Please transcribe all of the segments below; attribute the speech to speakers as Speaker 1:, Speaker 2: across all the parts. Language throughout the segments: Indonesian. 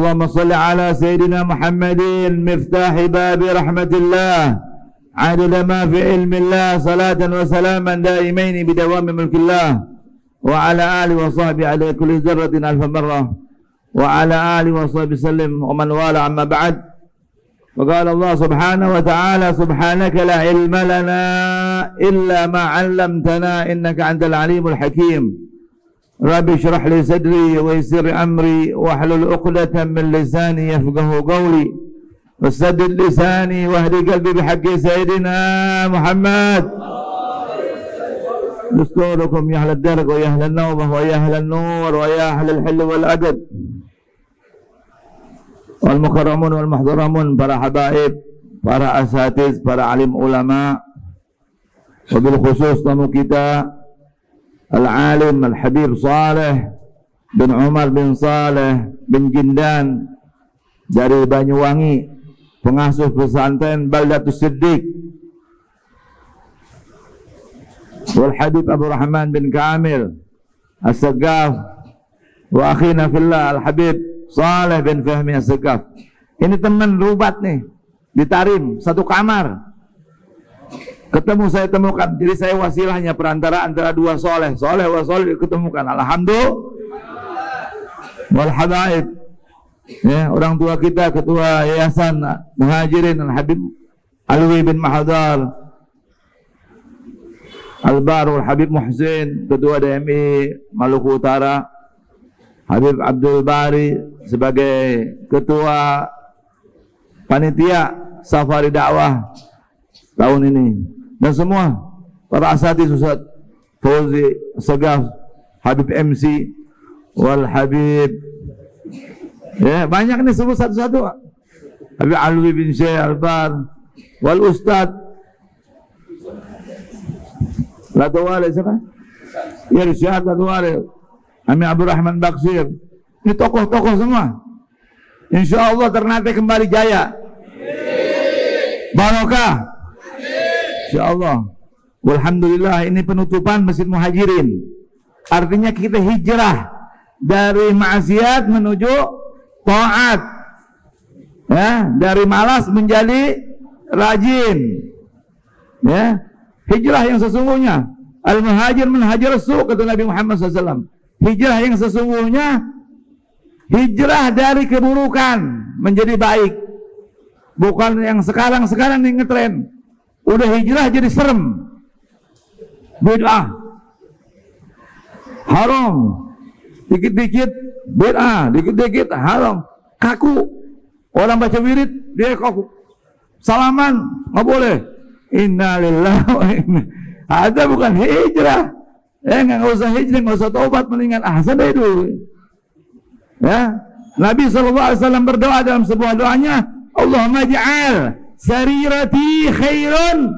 Speaker 1: اللهم صل على سيدنا محمد مفتاح باب رحمة الله عدد ما في علم الله صلاة وسلاما دائمين بدوام ملك الله وعلى آله وصحبه على كل ذرة ألف مرة وعلى آله وصحبه وسلم ومن والاه أما بعد. وقال الله سبحانه وتعالى سبحانك لا علم لنا إلا ما علمتنا إنك أنت العليم الحكيم. رب اشرح لي صدري ويسر أمري واحلل عقدة من لساني يفقه قولي وسدد لساني واهدي قلبي بحق سيدنا محمد. نشكركم يا أهل الدرك ويا أهل النوبة ويا أهل النور ويا أهل الحل والعدد والمكرمون والمحترمون, para habaib, para asatiz, para alim ulama, wabil khusus tamu kita Al-Alim Al-Habib Saleh bin Umar bin Saleh bin Jindan dari Banyuwangi, pengasuh pesantren Baldatus Siddiq, wal Habib Abu Rahman bin Kamil As-Sagaf, wa akhina fillah Al-Habib Saleh bin Fahmi As-Sagaf. Ini teman rubat nih di Tarim, satu kamar. Ketemu saya temukan, jadi saya wasilahnya perantara antara dua soleh wa soleh diketemukan. Alhamdulillah wal habaib. Ya, orang tua kita ketua Yayasan Muhajirin Al-Habib Alwi bin Mahadar Al-Barul Habib Muhsin, ketua DMI Maluku Utara, Habib Abdul Bari sebagai ketua panitia Safari Dakwah tahun ini, dan semua para asatidz, Ustaz Fauzi Sagaf, Habib MC wal Habib, ya banyak nih, sebut satu-satu. Habib Alwi bin Syekh Al-Bar wal Ustaz Latwale, siapa? Ya, Syekh Latwale, Amin Abdul Rahman Baksir. Ini tokoh-tokoh semua. Insyaallah Ternate kembali jaya, barokah, insyaallah. Alhamdulillah, ini penutupan Masjid Muhajirin. Artinya kita hijrah dari maksiat menuju taat, ya, dari malas menjadi rajin, ya. Hijrah yang sesungguhnya, al-muhajir man hajara su', kata Nabi Muhammad SAW. Hijrah yang sesungguhnya hijrah dari keburukan menjadi baik, bukan yang sekarang nih ngetren. Udah hijrah jadi serem, bid'ah, haram, dikit-dikit bid'ah, dikit-dikit haram, kaku. Orang baca wirid dia kaku, salaman nggak boleh. Innalillahi wa inna. Ada bukan hijrah. Nggak usah hijrah, nggak usah taubat, mendingan ahsan dulu. Ya, Nabi SAW berdoa dalam sebuah doanya, Allahumma ja'al sarirati khairun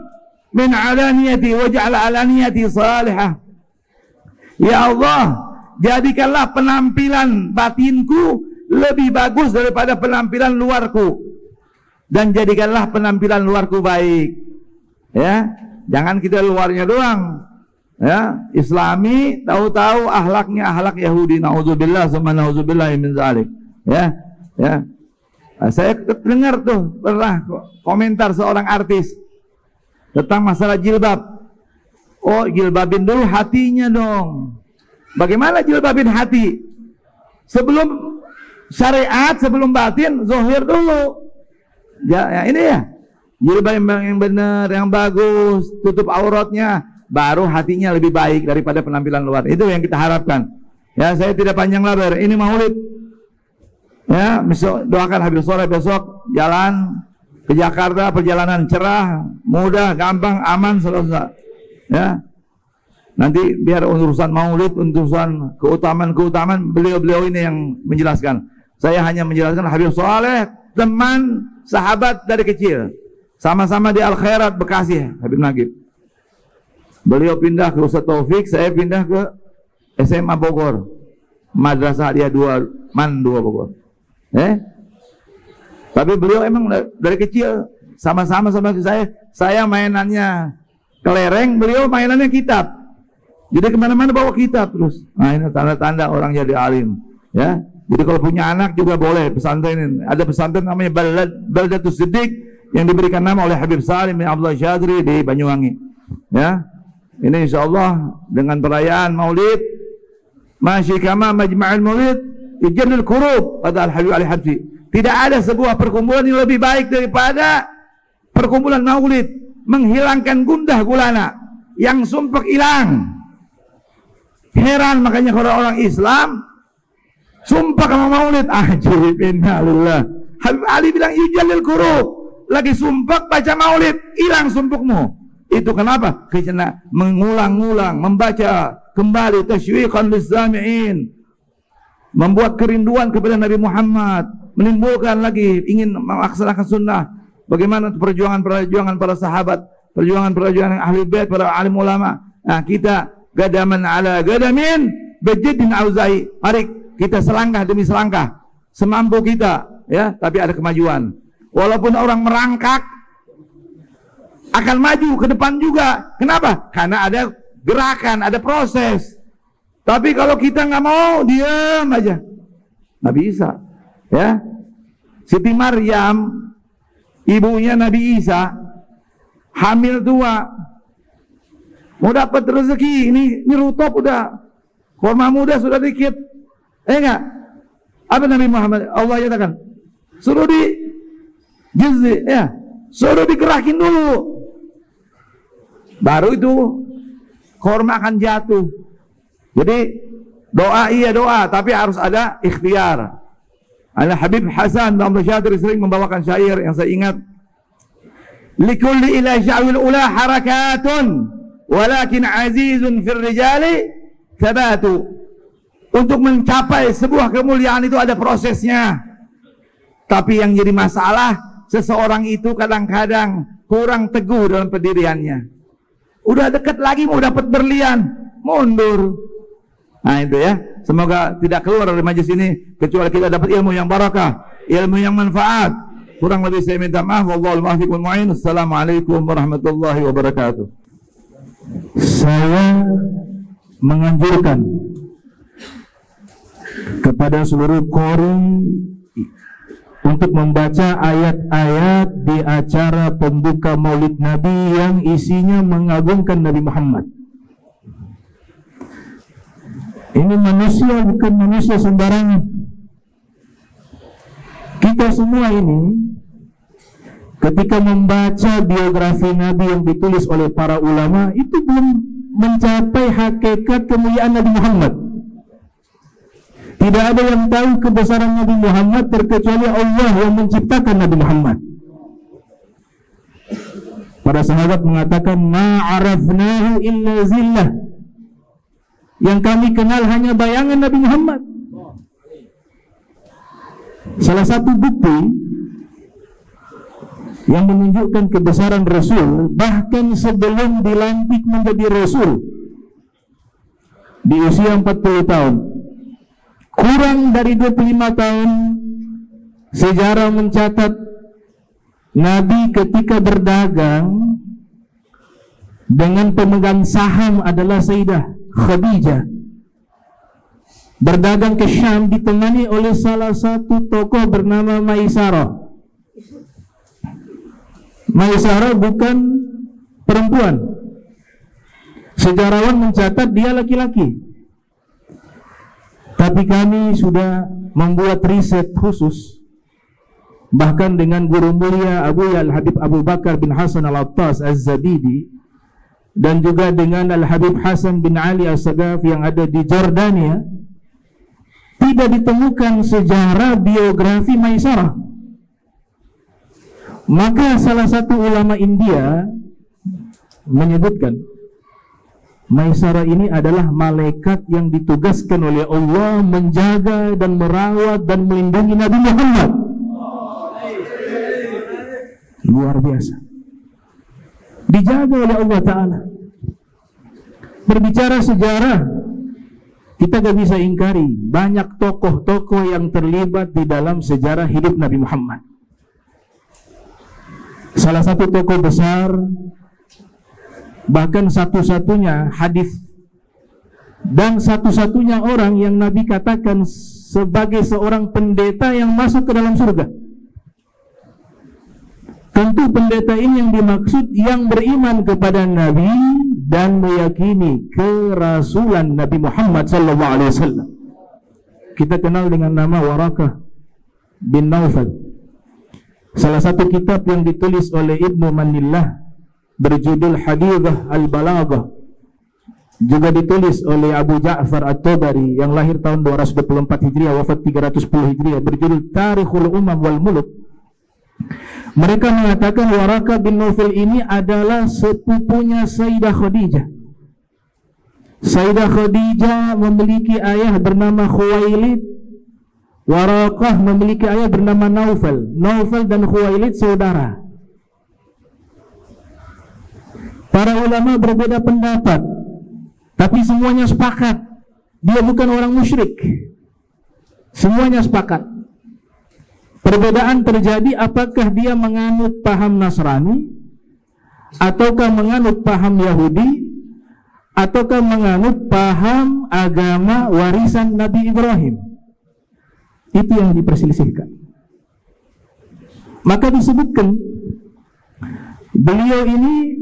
Speaker 1: min alaniyati waj'al alaniyati salihah. Ya Allah, jadikanlah penampilan batinku lebih bagus daripada penampilan luarku, dan jadikanlah penampilan luarku baik. Ya, jangan kita luarnya doang, ya, Islami, tahu-tahu akhlaknya akhlak Yahudi. Nauzubillah summa nauzubillah min zalik. Ya, ya. Nah, saya dengar tuh pernah komentar seorang artis tentang masalah jilbab. Oh, jilbabin dulu hatinya dong. Bagaimana jilbabin hati? Sebelum syariat, sebelum batin, zahir dulu. Ya, ini ya. Jilbab yang benar, yang bagus, tutup auratnya, baru hatinya lebih baik daripada penampilan luar. Itu yang kita harapkan. Ya, saya tidak panjang lebar. Ini Maulid. Ya, doakan Habib Saleh besok jalan ke Jakarta, perjalanan cerah, mudah, gampang, aman, selesai. Ya, nanti biar urusan Maulid, urusan keutamaan beliau ini yang menjelaskan. Saya hanya menjelaskan Habib Saleh, teman, sahabat dari kecil. Sama-sama di Al-Khairat Bekasi, Habib Nagib. Beliau pindah ke Ustaz Taufik, saya pindah ke SMA Bogor, Madrasah dia 2 Bogor. Tapi beliau emang dari kecil sama-sama sama saya mainannya kelereng, beliau mainannya kitab. Jadi kemana-mana bawa kitab terus. Nah, ini tanda-tanda orang jadi alim, ya. Jadi kalau punya anak juga boleh pesantren. Ada pesantren namanya Baldatus Siddiq yang diberikan nama oleh Habib Salim bin Abdullah Syadri di Banyuwangi. Ya, ini insyaallah dengan perayaan Maulid, masyi kama majma'ul Maulid ijannul kurub, kata Al Habib Ali Habsyi. Tidak ada sebuah perkumpulan yang lebih baik daripada perkumpulan Maulid, menghilangkan gundah gulana, yang sumpek hilang. Heran makanya kalau orang Islam sumpah sama Maulid, ajib, innalillah. Habib Ali bilang ijallil kurub, lagi sumpah baca Maulid, hilang sumpukmu. Itu kenapa? Karena mengulang-ulang, membaca kembali, tasywiqan lizzami'in, membuat kerinduan kepada Nabi Muhammad, menimbulkan lagi ingin melaksanakan sunnah. Bagaimana perjuangan para sahabat, perjuangan ahli bait, para alim ulama. Nah, kita gadaman ala gadamin bejidin auzai. Mari kita selangkah demi selangkah semampu kita, ya, tapi ada kemajuan. Walaupun orang merangkak akan maju ke depan juga. Kenapa? Karena ada gerakan, ada proses. Tapi kalau kita nggak mau, diam aja, nggak bisa. Ya, Siti Maryam, ibunya Nabi Isa, hamil tua, mau dapat rezeki, ini rutop udah, kurma muda sudah dikit, enggak? Apa Nabi Muhammad Allah katakan? Suruh di jizzi, ya, suruh digerakin dulu, baru itu kurma akan jatuh. Jadi doa iya doa, tapi harus ada ikhtiar. Al Habib Hasan bin Abdul Syadri sering membawakan syair yang saya ingat. Likulli ila sya'wil ula harakatun, walakin azizun fir rijali thabatu. Untuk mencapai sebuah kemuliaan itu ada prosesnya. Tapi yang jadi masalah, seseorang itu kadang-kadang kurang teguh dalam pendiriannya. Udah dekat lagi mau dapat berlian, mundur. Nah itu ya, semoga tidak keluar dari majelis ini kecuali kita dapat ilmu yang barakah, ilmu yang manfaat. Kurang lebih saya minta maaf. Wallahul muwaffiq wal mu'in. Assalamualaikum warahmatullahi wabarakatuh.
Speaker 2: Saya menganjurkan kepada seluruh qori untuk membaca ayat-ayat di acara pembuka Maulid Nabi yang isinya mengagungkan Nabi Muhammad. Ini manusia bukan manusia sembarangan. Kita semua ini ketika membaca biografi Nabi yang ditulis oleh para ulama, itu belum mencapai hakikat kemuliaan Nabi Muhammad. Tidak ada yang tahu kebesaran Nabi Muhammad terkecuali Allah yang menciptakan Nabi Muhammad. Para sahabat mengatakan, ma'arafnahu illa zillah. Yang kami kenal hanya bayangan Nabi Muhammad. Salah satu bukti yang menunjukkan kebesaran Rasul, bahkan sebelum dilantik menjadi Rasul, di usia 40 tahun, kurang dari 25 tahun, sejarah mencatat Nabi ketika berdagang dengan pemegang saham adalah Sayyidah Khadijah, berdagang ke Syam ditemani oleh salah satu tokoh bernama Maisarah. Maisarah bukan perempuan. Sejarawan mencatat dia laki-laki. Tapi kami sudah membuat riset khusus, bahkan dengan guru mulia Abu Al-Habib Abu Bakar bin Hasan Al-Attas Az-Zabidi, dan juga dengan Al-Habib Hasan bin Ali As-Sagaf yang ada di Jordania, tidak ditemukan sejarah biografi Maisarah. Maka salah satu ulama India menyebutkan Maisarah ini adalah malaikat yang ditugaskan oleh Allah menjaga dan merawat dan melindungi Nabi Muhammad. Luar biasa, dijaga oleh Allah Ta'ala. Berbicara sejarah, kita gak bisa ingkari banyak tokoh-tokoh yang terlibat di dalam sejarah hidup Nabi Muhammad. Salah satu tokoh besar, bahkan satu-satunya hadis dan satu-satunya orang yang Nabi katakan sebagai seorang pendeta yang masuk ke dalam surga. Tentu pendeta ini yang dimaksud yang beriman kepada Nabi dan meyakini kerasulan Nabi Muhammad SAW. Kita kenal dengan nama Warakah bin Naufal. Salah satu kitab yang ditulis oleh Ibnu Manillah berjudul Hadithah Al-Balaghah, juga ditulis oleh Abu Ja'far At-Tabari yang lahir tahun 224 Hijriah, wafat 310 Hijriah, berjudul Tarikhul Umam wal Muluk. Mereka mengatakan Warakah bin Naufal ini adalah sepupunya Sayyidah Khadijah. Sayyidah Khadijah memiliki ayah bernama Khuwailid. Warakah memiliki ayah bernama Naufal. Naufal dan Khuwailid saudara. Para ulama berbeda pendapat, tapi semuanya sepakat dia bukan orang musyrik. Semuanya sepakat. Perbedaan terjadi apakah dia menganut paham Nasrani, ataukah menganut paham Yahudi, ataukah menganut paham agama warisan Nabi Ibrahim. Itu yang diperselisihkan. Maka disebutkan beliau ini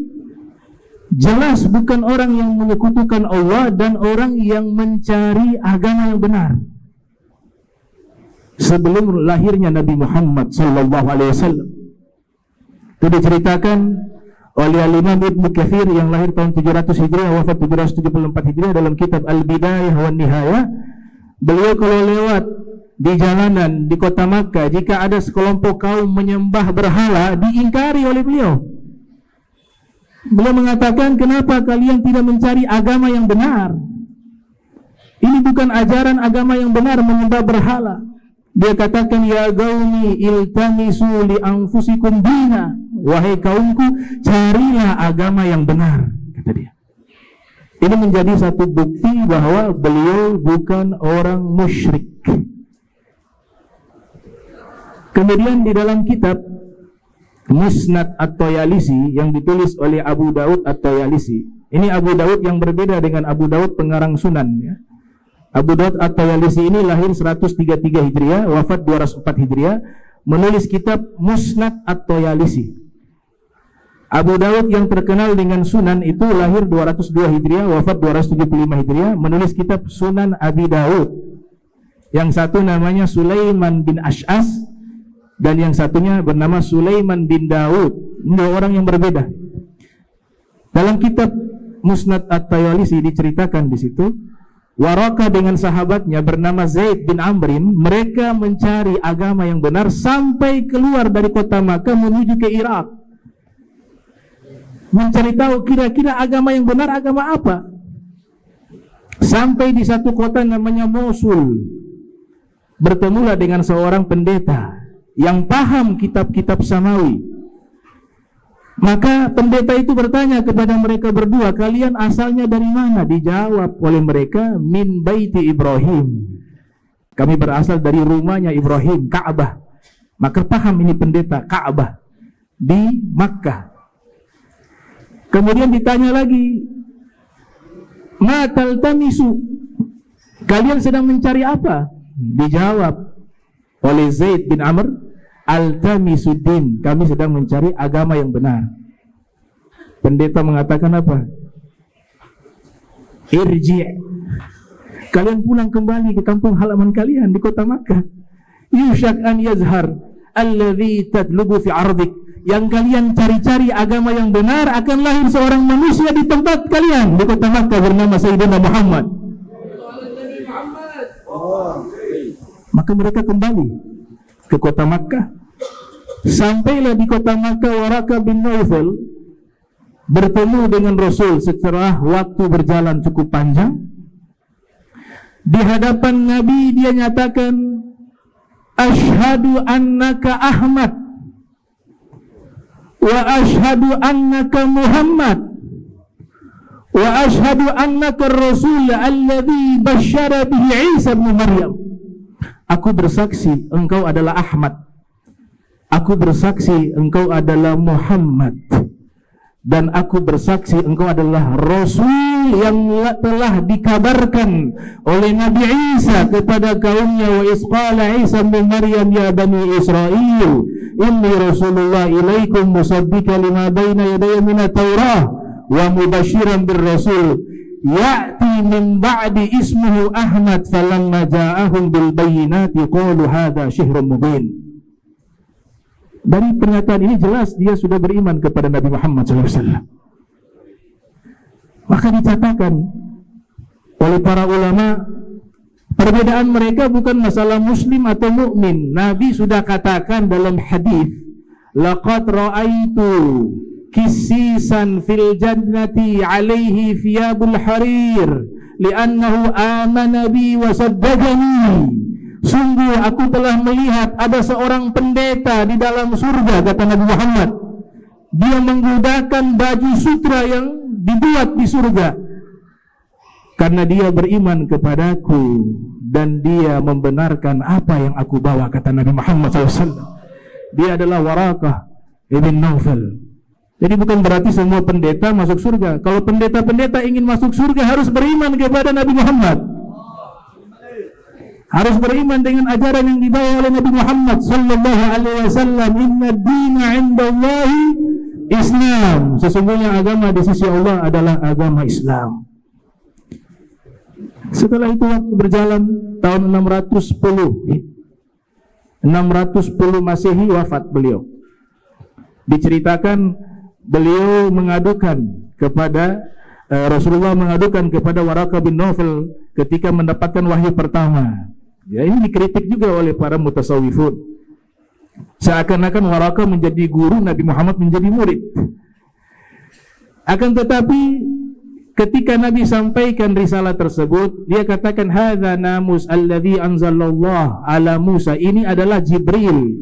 Speaker 2: jelas bukan orang yang menyekutukan Allah dan orang yang mencari agama yang benar. Sebelum lahirnya Nabi Muhammad SAW, itu diceritakan oleh Al-Imam Ibnu Katsir yang lahir tahun 700 Hijriah, wafat 774 Hijriah, dalam kitab Al-Bidayah wan Nihayah. Beliau kalau lewat di jalanan di kota Makkah, jika ada sekelompok kaum menyembah berhala, diingkari oleh beliau. Beliau mengatakan, kenapa kalian tidak mencari agama yang benar? Ini bukan ajaran agama yang benar menyembah berhala. Dia katakan, ya gaumi iltamisu li anfusikum dina. Wahai kaumku, carilah agama yang benar, kata dia. Ini menjadi satu bukti bahwa beliau bukan orang musyrik. Kemudian di dalam kitab Musnad At-Tayalisi yang ditulis oleh Abu Daud At-Tayalisi, ini Abu Daud yang berbeda dengan Abu Daud pengarang Sunan, ya. Abu Daud At-Tayalisi ini lahir 133 Hijriah, wafat 204 Hijriah, menulis kitab Musnad At-Tayalisi. Abu Daud yang terkenal dengan Sunan itu lahir 202 Hijriah, wafat 275 Hijriah, menulis kitab Sunan Abi Daud. Yang satu namanya Sulaiman bin Ash'as dan yang satunya bernama Sulaiman bin Daud. Dua orang yang berbeda. Dalam kitab Musnad At-Tayalisi diceritakan di situ, Warakah dengan sahabatnya bernama Zaid bin Amrin, mereka mencari agama yang benar sampai keluar dari kota Makkah menuju ke Irak, mencari tahu kira-kira agama yang benar agama apa. Sampai di satu kota namanya Mosul, bertemulah dengan seorang pendeta yang paham kitab-kitab samawi. Maka pendeta itu bertanya kepada mereka berdua, kalian asalnya dari mana? Dijawab oleh mereka, min baiti Ibrahim. Kami berasal dari rumahnya Ibrahim, Ka'bah. Maka paham ini pendeta, Ka'bah di Makkah. Kemudian ditanya lagi, ma taltamisu, kalian sedang mencari apa? Dijawab oleh Zaid bin Amr, Al-Tamisuddin, kami sedang mencari agama yang benar. Pendeta mengatakan apa? Irji', kalian pulang kembali ke kampung halaman kalian di kota Makkah. Yusyak an yazhar alladhi tadlubu fi ardik, yang kalian cari-cari agama yang benar, akan lahir seorang manusia di tempat kalian di kota Makkah bernama Sayyidina Muhammad. Maka mereka kembali ke kota Makkah. Sampailah di kota Makkah Warakah bin Naufal bertemu dengan Rasul setelah waktu berjalan cukup panjang. Di hadapan Nabi dia nyatakan, asyhadu annaka Ahmad wa asyhadu annaka Muhammad wa asyhadu annaka Rasul alladhi basyara bihi Isa bin Maryam. Aku bersaksi engkau adalah Ahmad. Aku bersaksi engkau adalah Muhammad. dan aku bersaksi engkau adalah Rasul yang telah dikabarkan oleh Nabi Isa kepada kaumnya. Wa isqala Isa bin Maryam ya bani Israel inni Rasulullah ilaikum musaddiqan lima baina yadayya minat Taurah wa mubashiran bir Rasul ya'ti min ba'di ismuhu Ahmad falamma ja'ahum bil bayyinati qalu hadha syihrun mubin. Dari pernyataan ini jelas dia sudah beriman kepada Nabi Muhammad SAW. Maka dikatakan oleh para ulama, perbedaan mereka bukan masalah muslim atau mukmin. Nabi sudah katakan dalam hadis, laqad ra'aitu kissisan fil jannati alaihi thiyabul harir li'annahu amana bi wa saddaqani. Sungguh aku telah melihat ada seorang pendeta di dalam surga, kata Nabi Muhammad. Dia menggunakan baju sutra yang dibuat di surga karena dia beriman kepadaku dan dia membenarkan apa yang aku bawa, kata Nabi Muhammad SAW. Dia adalah Warakah ibn Naufal. Jadi bukan berarti semua pendeta masuk surga. Kalau pendeta-pendeta ingin masuk surga harus beriman kepada Nabi Muhammad, harus beriman dengan ajaran yang dibawa oleh Nabi Muhammad sallallahu alaihi wasallam. Inna ad-dina 'indallahi Islam. Sesungguhnya agama di sisi Allah adalah agama Islam. Setelah itu waktu berjalan, tahun 610 Masehi wafat beliau. Diceritakan beliau mengadukan kepada Rasulullah mengadukan kepada Warakah bin Naufal ketika mendapatkan wahyu pertama. Ya, ini dikritik juga oleh para mutasawwifun. Seakan-akan Warakah menjadi guru, Nabi Muhammad menjadi murid. Akan tetapi ketika Nabi sampaikan risalah tersebut, dia katakan hadza namus alladzi anzalallahu ala Musa. Ini adalah Jibril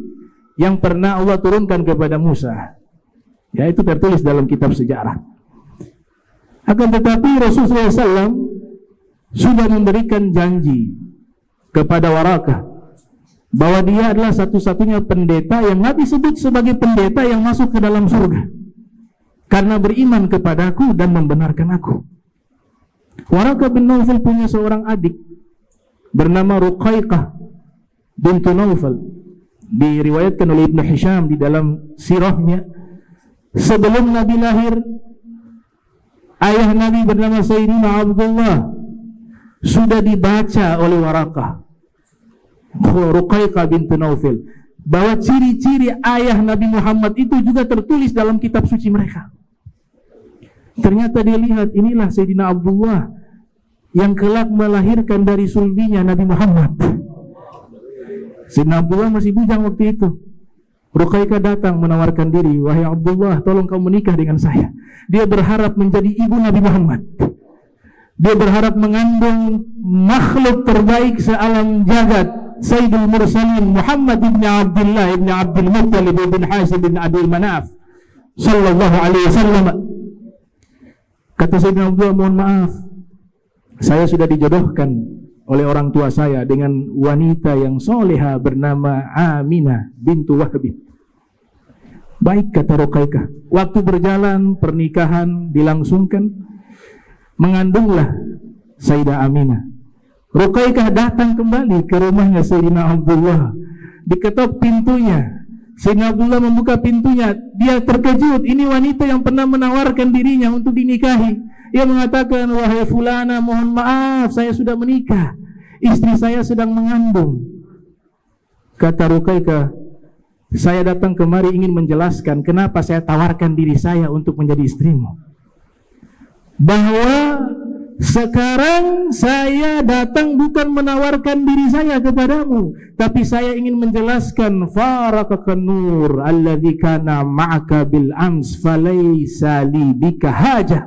Speaker 2: yang pernah Allah turunkan kepada Musa. Ya, itu tertulis dalam kitab sejarah. Akan tetapi Rasulullah SAW sudah memberikan janji kepada Warakah bahwa dia adalah satu-satunya pendeta yang Nabi sebut sebagai pendeta yang masuk ke dalam surga karena beriman kepadaku dan membenarkan aku. Warakah bin Naufal punya seorang adik bernama Ruqaiqah bintu Naufal. Diriwayatkan oleh Ibnu Hisham di dalam sirahnya, sebelum Nabi lahir, ayah Nabi bernama Sayyidina Abdullah sudah dibaca oleh Warakah, Ruqaiqah bintu Naufal, bahwa ciri-ciri ayah Nabi Muhammad itu juga tertulis dalam kitab suci mereka. Ternyata dia lihat, inilah Sayyidina Abdullah yang kelak melahirkan dari sulbinya Nabi Muhammad. Sayyidina Abdullah masih bujang waktu itu. Ruqaiqah datang menawarkan diri, wahai Abdullah, tolong kau menikah dengan saya. Dia berharap menjadi ibu Nabi Muhammad. Dia berharap mengandung makhluk terbaik sealam jagat, Sayyidul Mursalin Muhammad ibn Abdullah ibn Abdul Muttalib ibn Hasim ibn Abdul Manaf sallallahu alaihi wasallam. Kata Sayyidina Abdullah, mohon maaf, saya sudah dijodohkan oleh orang tua saya dengan wanita yang soleha bernama Aminah bintu Wahb. Baik, kata Ruqaiqah. Waktu berjalan, pernikahan dilangsungkan, mengandunglah Sayyidah Aminah. Ruqaiqah datang kembali ke rumahnya Sayyidina Abdullah, diketok pintunya. Sayyidina Abdullah membuka pintunya, dia terkejut, ini wanita yang pernah menawarkan dirinya untuk dinikahi. Ia mengatakan, wahai fulana, mohon maaf, saya sudah menikah, istri saya sedang mengandung. Kata Ruqaiqah, saya datang kemari ingin menjelaskan kenapa saya tawarkan diri saya untuk menjadi istrimu. Bahwa sekarang saya datang bukan menawarkan diri saya kepadamu, tapi saya ingin menjelaskan farakaka nur alladzi kana ma'aka bil ams falaysa li bika hajah.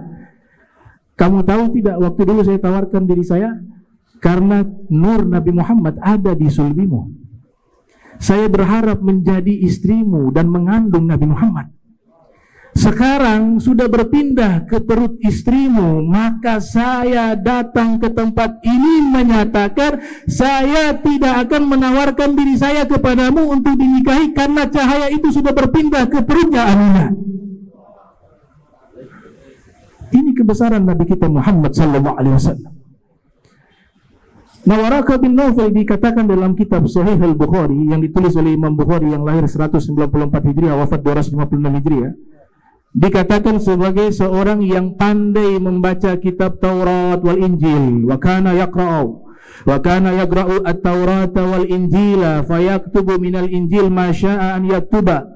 Speaker 2: Kamu tahu tidak, waktu dulu saya tawarkan diri saya karena nur Nabi Muhammad ada di sulbimu. Saya berharap menjadi istrimu dan mengandung Nabi Muhammad. Sekarang sudah berpindah ke perut istrimu, maka saya datang ke tempat ini menyatakan saya tidak akan menawarkan diri saya kepadamu untuk dinikahi karena cahaya itu sudah berpindah ke perutnya Aminah. kebesaran Nabi kita Muhammad sallallahu alaihi wasallam. Nah, Waraqah bin Naufal dikatakan dalam kitab Sahih Al-Bukhari yang ditulis oleh Imam Bukhari yang lahir 194 Hijriah, wafat 256 Hijriah, dikatakan sebagai seorang yang pandai membaca kitab Taurat wal Injil. Wa kana yaqra'u at-Taurat wal Injila fayaktubu minal Injil ma syaa an yaktuba.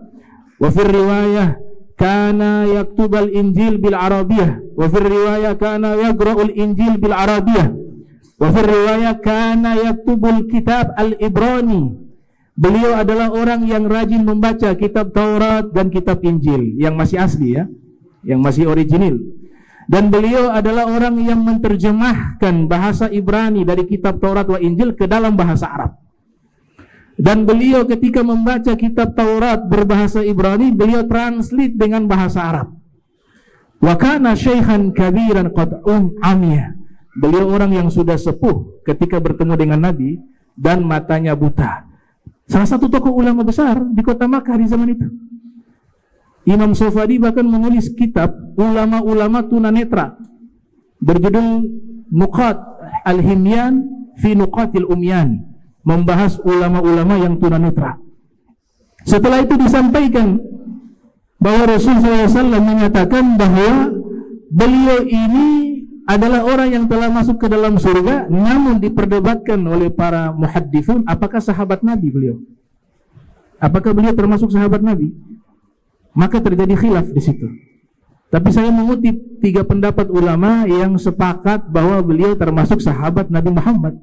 Speaker 2: Wa fi riwayah kana yaktubal Injil bil Arabiyyah, wa fi riwayah kana yaqra'ul Injil bil Arabiyyah, wa fi riwayah kana yaktubul kitab al-Ibrani. Beliau adalah orang yang rajin membaca kitab Taurat dan kitab Injil yang masih asli ya, yang masih original. Dan beliau adalah orang yang menerjemahkan bahasa Ibrani dari kitab Taurat wa Injil ke dalam bahasa Arab. Dan beliau ketika membaca kitab Taurat berbahasa Ibrani, beliau translate dengan bahasa Arab. Wa kana syaikhan kabiran qad amiyah. Beliau orang yang sudah sepuh ketika bertemu dengan Nabi dan matanya buta. Salah satu tokoh ulama besar di kota Makkah di zaman itu. Imam Sofadi bahkan menulis kitab ulama-ulama tunanetra berjudul Nuqat Al-Himyan fi Nuqatil Umyan, membahas ulama-ulama yang tunanetra. Setelah itu disampaikan bahwa Rasulullah SAW menyatakan bahwa beliau ini adalah orang yang telah masuk ke dalam surga, namun diperdebatkan oleh para muhaddithun apakah sahabat Nabi beliau. Apakah beliau termasuk sahabat Nabi? Maka terjadi khilaf di situ. Tapi saya mengutip 3 pendapat ulama yang sepakat bahwa beliau termasuk sahabat Nabi Muhammad.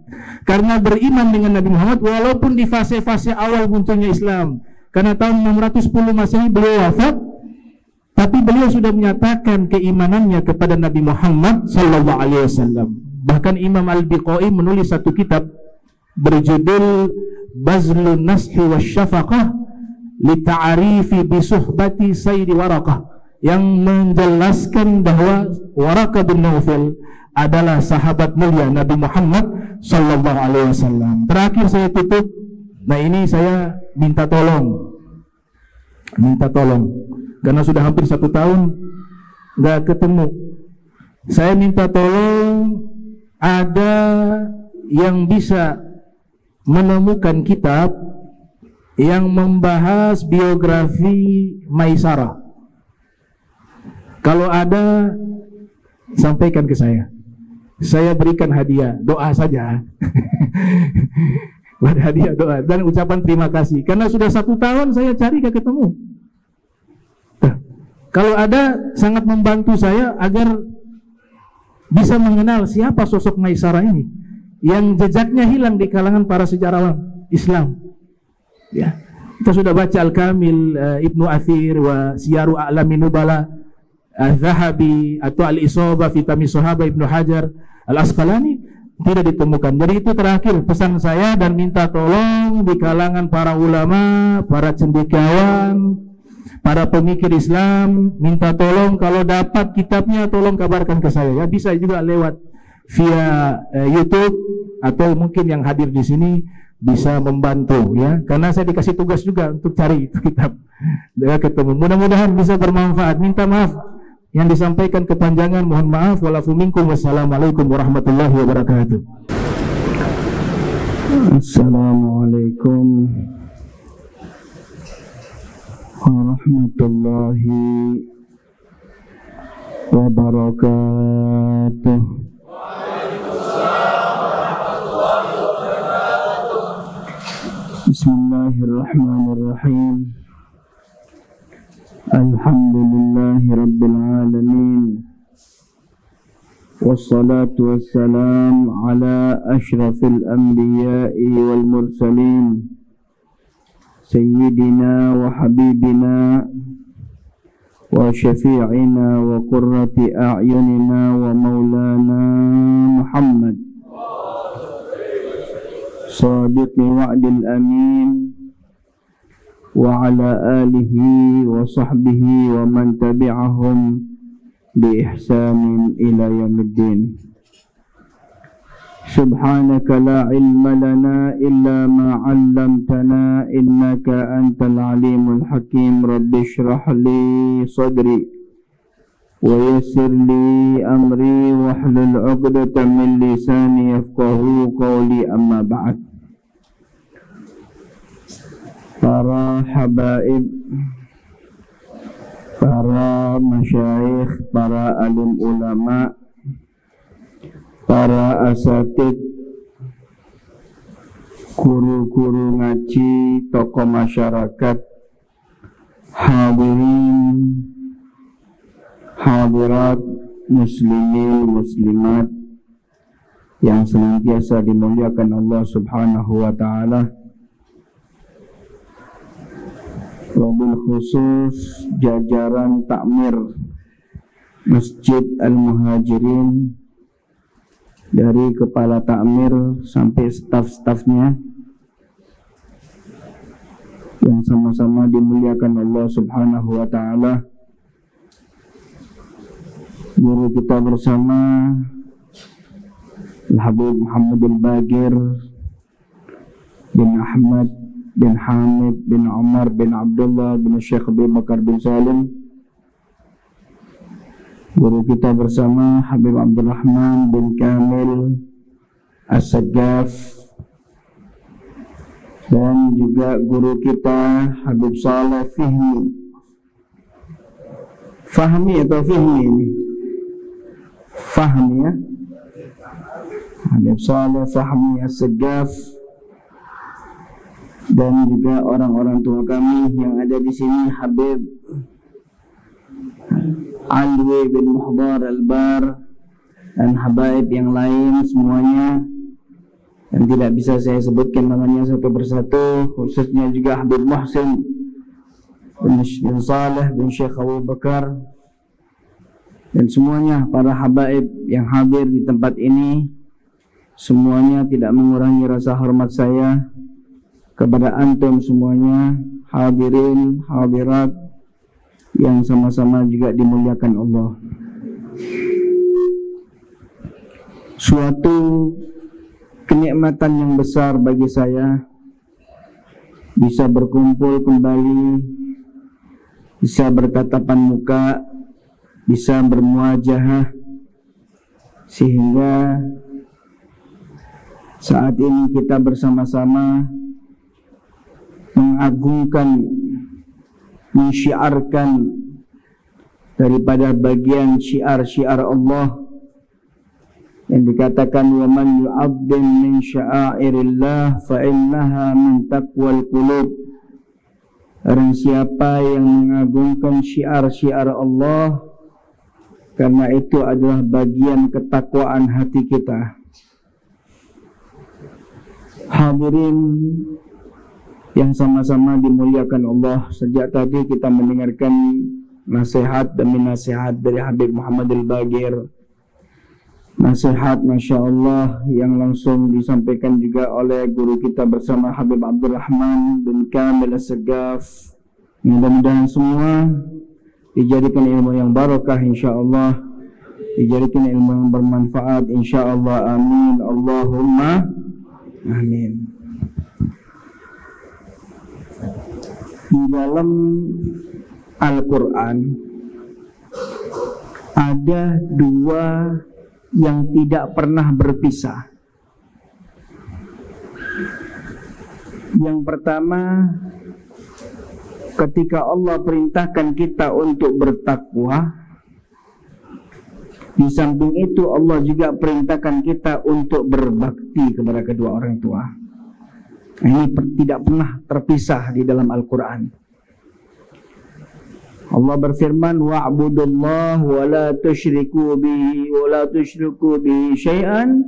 Speaker 2: Karena beriman dengan Nabi Muhammad walaupun di fase-fase awal munculnya Islam. Karena tahun 610 Masehi beliau wafat, tapi beliau sudah menyatakan keimanannya kepada Nabi Muhammad sallallahu alaihi wasallam. Bahkan Imam Al-Biqai menulis satu kitab berjudul Bazlun Nashi Wasyafaqah li ta'arifi bi suhbati Sayyidi Waraqah, yang menjelaskan bahwa Waraqah bin Naufal adalah sahabat mulia Nabi Muhammad sallallahu alaihi wasallam. Terakhir saya tutup. Nah, ini saya minta tolong karena sudah hampir 1 tahun nggak ketemu. Saya minta tolong ada yang bisa menemukan kitab yang membahas biografi Maisarah. Kalau ada, sampaikan ke saya. Saya berikan hadiah, doa saja. Hadiah doa dan ucapan terima kasih. Karena sudah 1 tahun saya cari gak ketemu. Kalau ada, sangat membantu saya agar bisa mengenal siapa sosok Maisarah ini, yang jejaknya hilang di kalangan para sejarawan Islam. Ya, kita sudah baca Al-Kamil, Ibnu Athir, wa Siyaru A'lamin Nubala, Al-Zahabi, atau Al-Isabah fi Tamyiz Shahaba Ibnu Hajar Al-Asqalani, tidak ditemukan. Jadi itu terakhir pesan saya, dan minta tolong di kalangan para ulama, para cendekiawan, para pemikir Islam, minta tolong kalau dapat kitabnya tolong kabarkan ke saya. Ya, bisa juga lewat via YouTube, atau mungkin yang hadir di sini bisa membantu ya, karena saya dikasih tugas juga untuk cari itu kitab. Ya, ketemu. Mudah-mudahan bisa bermanfaat. Minta maaf yang disampaikan kepanjangan, mohon maaf. Walafu minkum. Wassalamualaikum warahmatullahi wabarakatuh.
Speaker 3: Assalamualaikum warahmatullahi wabarakatuh. Bismillahirrahmanirrahim. Alhamdulillahi rabbil alamin. Wassalatu wassalam ala ashrafil anbiya'i wal mursalin, sayyidina wa habibina wa syafi'ina wa qurrati a'yunina wa maulana Muhammad Sadiqi wa'dil amin wa ala alihi wa sahbihi wa man tabi'ahum bi ihsanin ila yaumiddin. Subhanaka la ilma lana illa ma 'allamtana innaka antal alimul hakim. Rabbi shrah li sadri ويسر لي أمري واحلل عقدة من لساني يفقهوا قولي أما بعد. Para habaib, para masyayikh, para alim ulama, para asatid, guru-guru ngaji, tokoh masyarakat, hadirin, hadirat, muslimin, muslimat yang senantiasa dimuliakan Allah Subhanahu wa ta'ala. Wabil khusus jajaran takmir Masjid Al-Muhajirin, dari kepala takmir sampai staf-stafnya yang sama-sama dimuliakan Allah Subhanahu wa ta'ala. Guru kita bersama Al-Habib Muhammad Al-Bagir bin Ahmad bin Hamid bin Umar bin Abdullah bin Syekh Abu Bakar bin Salim. Guru kita bersama Habib Abdurrahman bin Kamil As-Saggaf, dan juga guru kita Habib Saleh Fahmi atau Fihmi ini? Fahmi ya, Habib Saleh Fahmi As-Saggaf, dan juga orang-orang tua kami yang ada di sini, Habib Alwi bin Muhdar Al-Bar, dan habaib yang lain semuanya yang tidak bisa saya sebutkan namanya satu persatu, khususnya juga Habib Muhsin bin Saleh bin Syekh Abu Bakar, dan semuanya para habaib yang hadir di tempat ini. Semuanya tidak mengurangi rasa hormat saya kepada antum semuanya, hadirin, hadirat yang sama-sama juga dimuliakan Allah. Suatu kenikmatan yang besar bagi saya bisa berkumpul kembali, bisa bertatapan muka, bisa bermuajahah, sehingga saat ini kita bersama-sama mengagungkan, mensyiarkan daripada bagian syiar-syiar Allah yang dikatakan wa man yu'azzim min sya'airillah fa innaha min taqwal qulub. Orang siapa yang mengagungkan syiar-syiar Allah, karena itu adalah bagian ketakwaan hati kita. Hadirin yang sama-sama dimuliakan Allah, sejak tadi kita mendengarkan nasihat demi nasihat dari Habib Muhammad Al-Bagir. Nasihat Masya Allah yang langsung disampaikan juga oleh guru kita bersama Habib Abdurrahman bin Kamil As-Saggaf. Mudah-mudahan semua dijadikan ilmu yang barakah insya Allah, dijadikan ilmu yang bermanfaat insya Allah. Amin Allahumma amin. Di dalam Al-Quran ada dua yang tidak pernah berpisah. Yang pertama, ketika Allah perintahkan kita untuk bertakwa, di samping itu Allah juga perintahkan kita untuk berbakti kepada kedua orang tua. Ini tidak pernah terpisah di dalam Al-Quran. Allah berfirman, wa'budullah wa la tusyriku bihi syai'an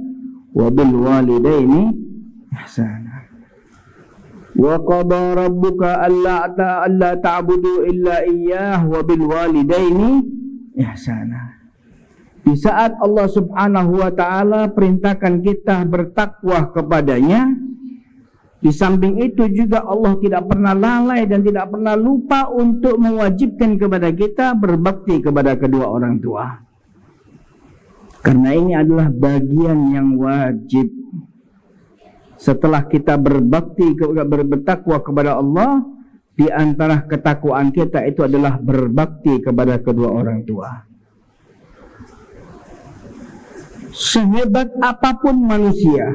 Speaker 3: wa bil walidaini ihsana. Wa qada rabbuka alla ta'budu illa iyyah wa bil walidaini ihsana. Di saat Allah Subhanahu wa ta'ala perintahkan kita bertakwa kepadanya, di samping itu juga Allah tidak pernah lalai dan tidak pernah lupa untuk mewajibkan kepada kita berbakti kepada kedua orang tua. Karena ini adalah bagian yang wajib. Setelah kita berbakti, bertakwa kepada Allah, di antara ketakwaan kita itu adalah berbakti kepada kedua orang tua. sehebat apapun manusia,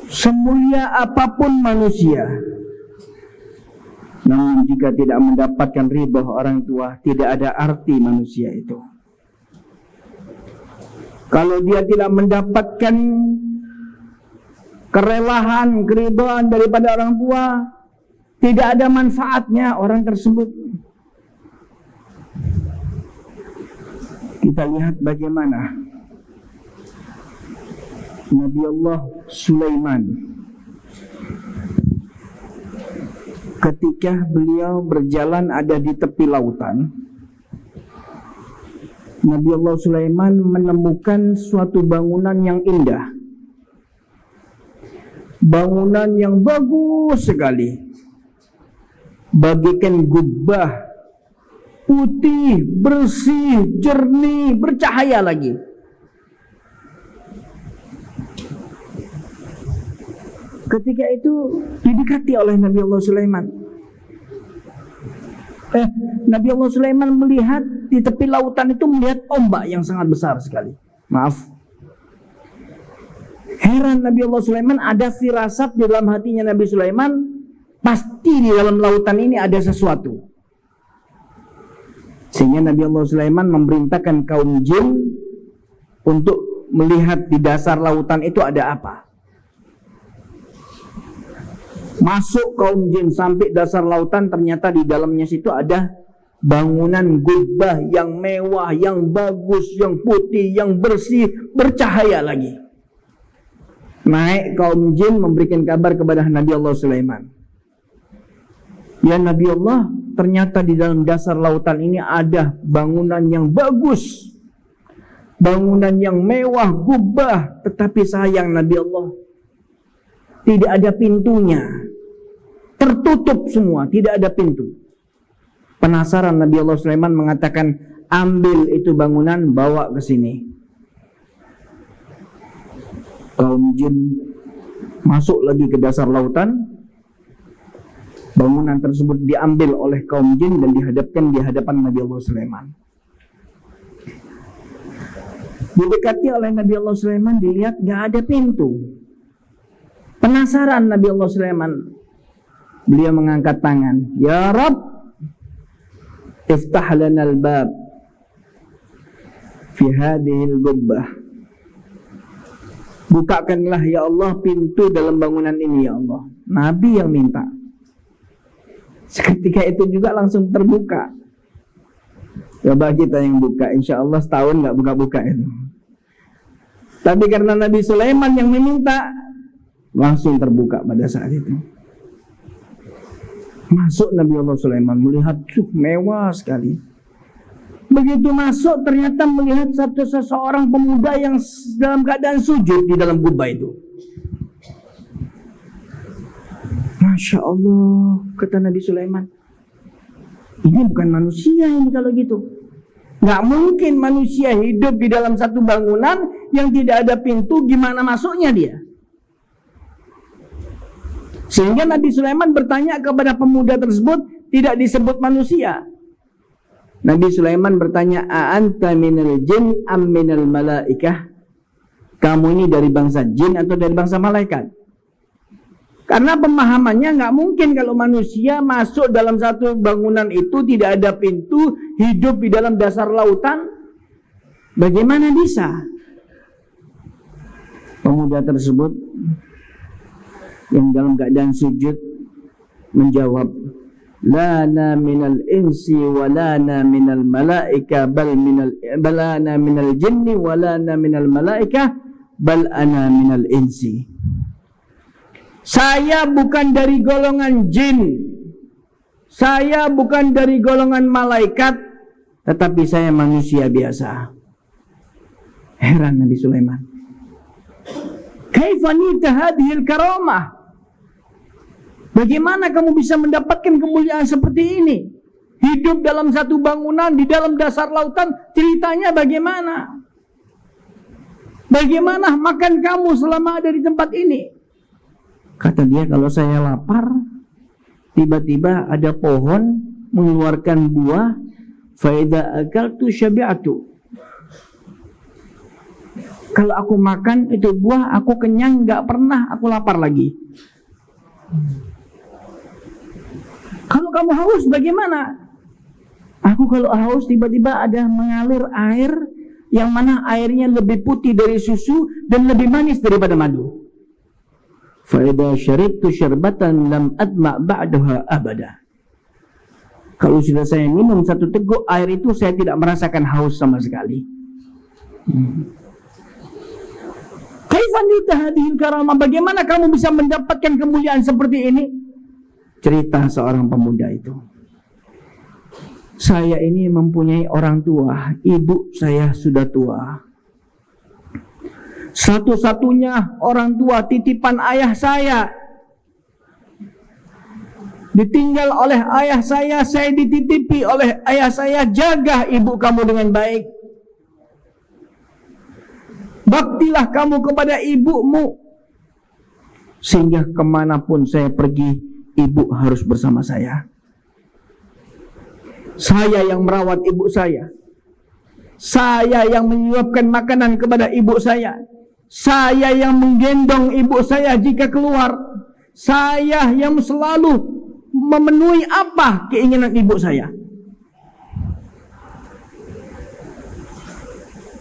Speaker 3: semulia apapun manusia, namun jika tidak mendapatkan ridha orang tua, tidak ada arti manusia itu. Kalau dia tidak mendapatkan kerelaan, keridhaan daripada orang tua, tidak ada manfaatnya orang tersebut. Kita lihat bagaimana Nabi Allah Sulaiman ketika beliau berjalan ada di tepi lautan. Nabi Allah Sulaiman menemukan suatu bangunan yang indah, bangunan yang bagus sekali, bagaikan gubbah, putih, bersih, jernih, bercahaya lagi. Ketika itu didekati oleh Nabi Allah Sulaiman. Nabi Allah Sulaiman melihat di tepi lautan itu, melihat ombak yang sangat besar sekali. Maaf. Heran Nabi Allah Sulaiman, ada firasat di dalam hatinya Nabi Sulaiman, pasti di dalam lautan ini ada sesuatu. Sehingga Nabi Allah Sulaiman memerintahkan kaum jin untuk melihat di dasar lautan itu ada apa. Masuk kaum jin sampai dasar lautan, ternyata di dalamnya situ ada bangunan gubbah yang mewah, yang bagus, yang putih, yang bersih, bercahaya lagi. Naik kaum jin memberikan kabar kepada Nabi Allah Sulaiman. Ya Nabi Allah, ternyata di dalam dasar lautan ini ada bangunan yang bagus, bangunan yang mewah, gubbah, tetapi sayang Nabi Allah, tidak ada pintunya, tertutup semua, tidak ada pintu. Penasaran Nabi Allah Sulaiman mengatakan, ambil itu bangunan, bawa ke sini. Kaum jin masuk lagi ke dasar lautan. Bangunan tersebut diambil oleh kaum jin dan dihadapkan di hadapan Nabi Allah Sulaiman. Didekati oleh Nabi Allah Sulaiman, dilihat gak ada pintu. Penasaran Nabi Allah Sulaiman, beliau mengangkat tangan, Ya Rabb, iftah lana al-bab fi hadhihi al-gubbah. Bukakanlah ya Allah pintu dalam bangunan ini ya Allah. Nabi yang minta. Seketika itu juga langsung terbuka. Coba kita yang buka, insya Allah setahun gak buka-buka itu. Tapi karena Nabi Sulaiman yang meminta, langsung terbuka pada saat itu. Masuk Nabi Allah Sulaiman, melihat mewah sekali. Begitu masuk, ternyata melihat seseorang pemuda yang dalam keadaan sujud di dalam gubbah itu. Masya Allah, kata Nabi Sulaiman, ini bukan manusia ini kalau gitu. Nggak mungkin manusia hidup di dalam satu bangunan yang tidak ada pintu, gimana masuknya dia? Sehingga Nabi Sulaiman bertanya kepada pemuda tersebut, tidak disebut manusia. Nabi Sulaiman bertanya, "A'anta minal jin am minal malaikah?" Kamu ini dari bangsa jin atau dari bangsa malaikat? Karena pemahamannya nggak mungkin kalau manusia masuk dalam satu bangunan itu tidak ada pintu, hidup di dalam dasar lautan. Bagaimana bisa? Pemuda tersebut yang dalam keadaan sujud menjawab, "Lana minal insi wa lana minal malaika bal ana minal jinni wa lana minal malaika bal ana minal insi." Saya bukan dari golongan jin, saya bukan dari golongan malaikat, tetapi saya manusia biasa. Heran Nabi Sulaiman. Kaifa nita hadhil karamah? Bagaimana kamu bisa mendapatkan kemuliaan seperti ini? Hidup dalam satu bangunan di dalam dasar lautan, ceritanya bagaimana? Bagaimana makan kamu selama ada di tempat ini? Kata dia, kalau saya lapar, tiba-tiba ada pohon mengeluarkan buah, fa idza akaltu syabi'tu. Kalau aku makan itu buah, aku kenyang, nggak pernah aku lapar lagi. Kalau kamu haus bagaimana? Aku kalau haus tiba-tiba ada mengalir air yang mana airnya lebih putih dari susu dan lebih manis daripada madu. Fa idza syaribtu syarbatan lam adma ba'daha abada. Kalau sudah saya minum satu teguk air itu, saya tidak merasakan haus sama sekali. Kaifan hadhil karamah, bagaimana kamu bisa mendapatkan kemuliaan seperti ini? Cerita seorang pemuda itu. Saya ini mempunyai orang tua, ibu saya sudah tua. Satu-satunya orang tua titipan ayah saya. Ditinggal oleh ayah saya dititipi oleh ayah saya, jaga ibu kamu dengan baik. Baktilah kamu kepada ibumu. Sehingga kemanapun saya pergi, ibu harus bersama saya. Saya yang merawat ibu saya. Saya yang menyiapkan makanan kepada ibu saya. Saya yang menggendong ibu saya jika keluar. Saya yang selalu memenuhi apa keinginan ibu saya.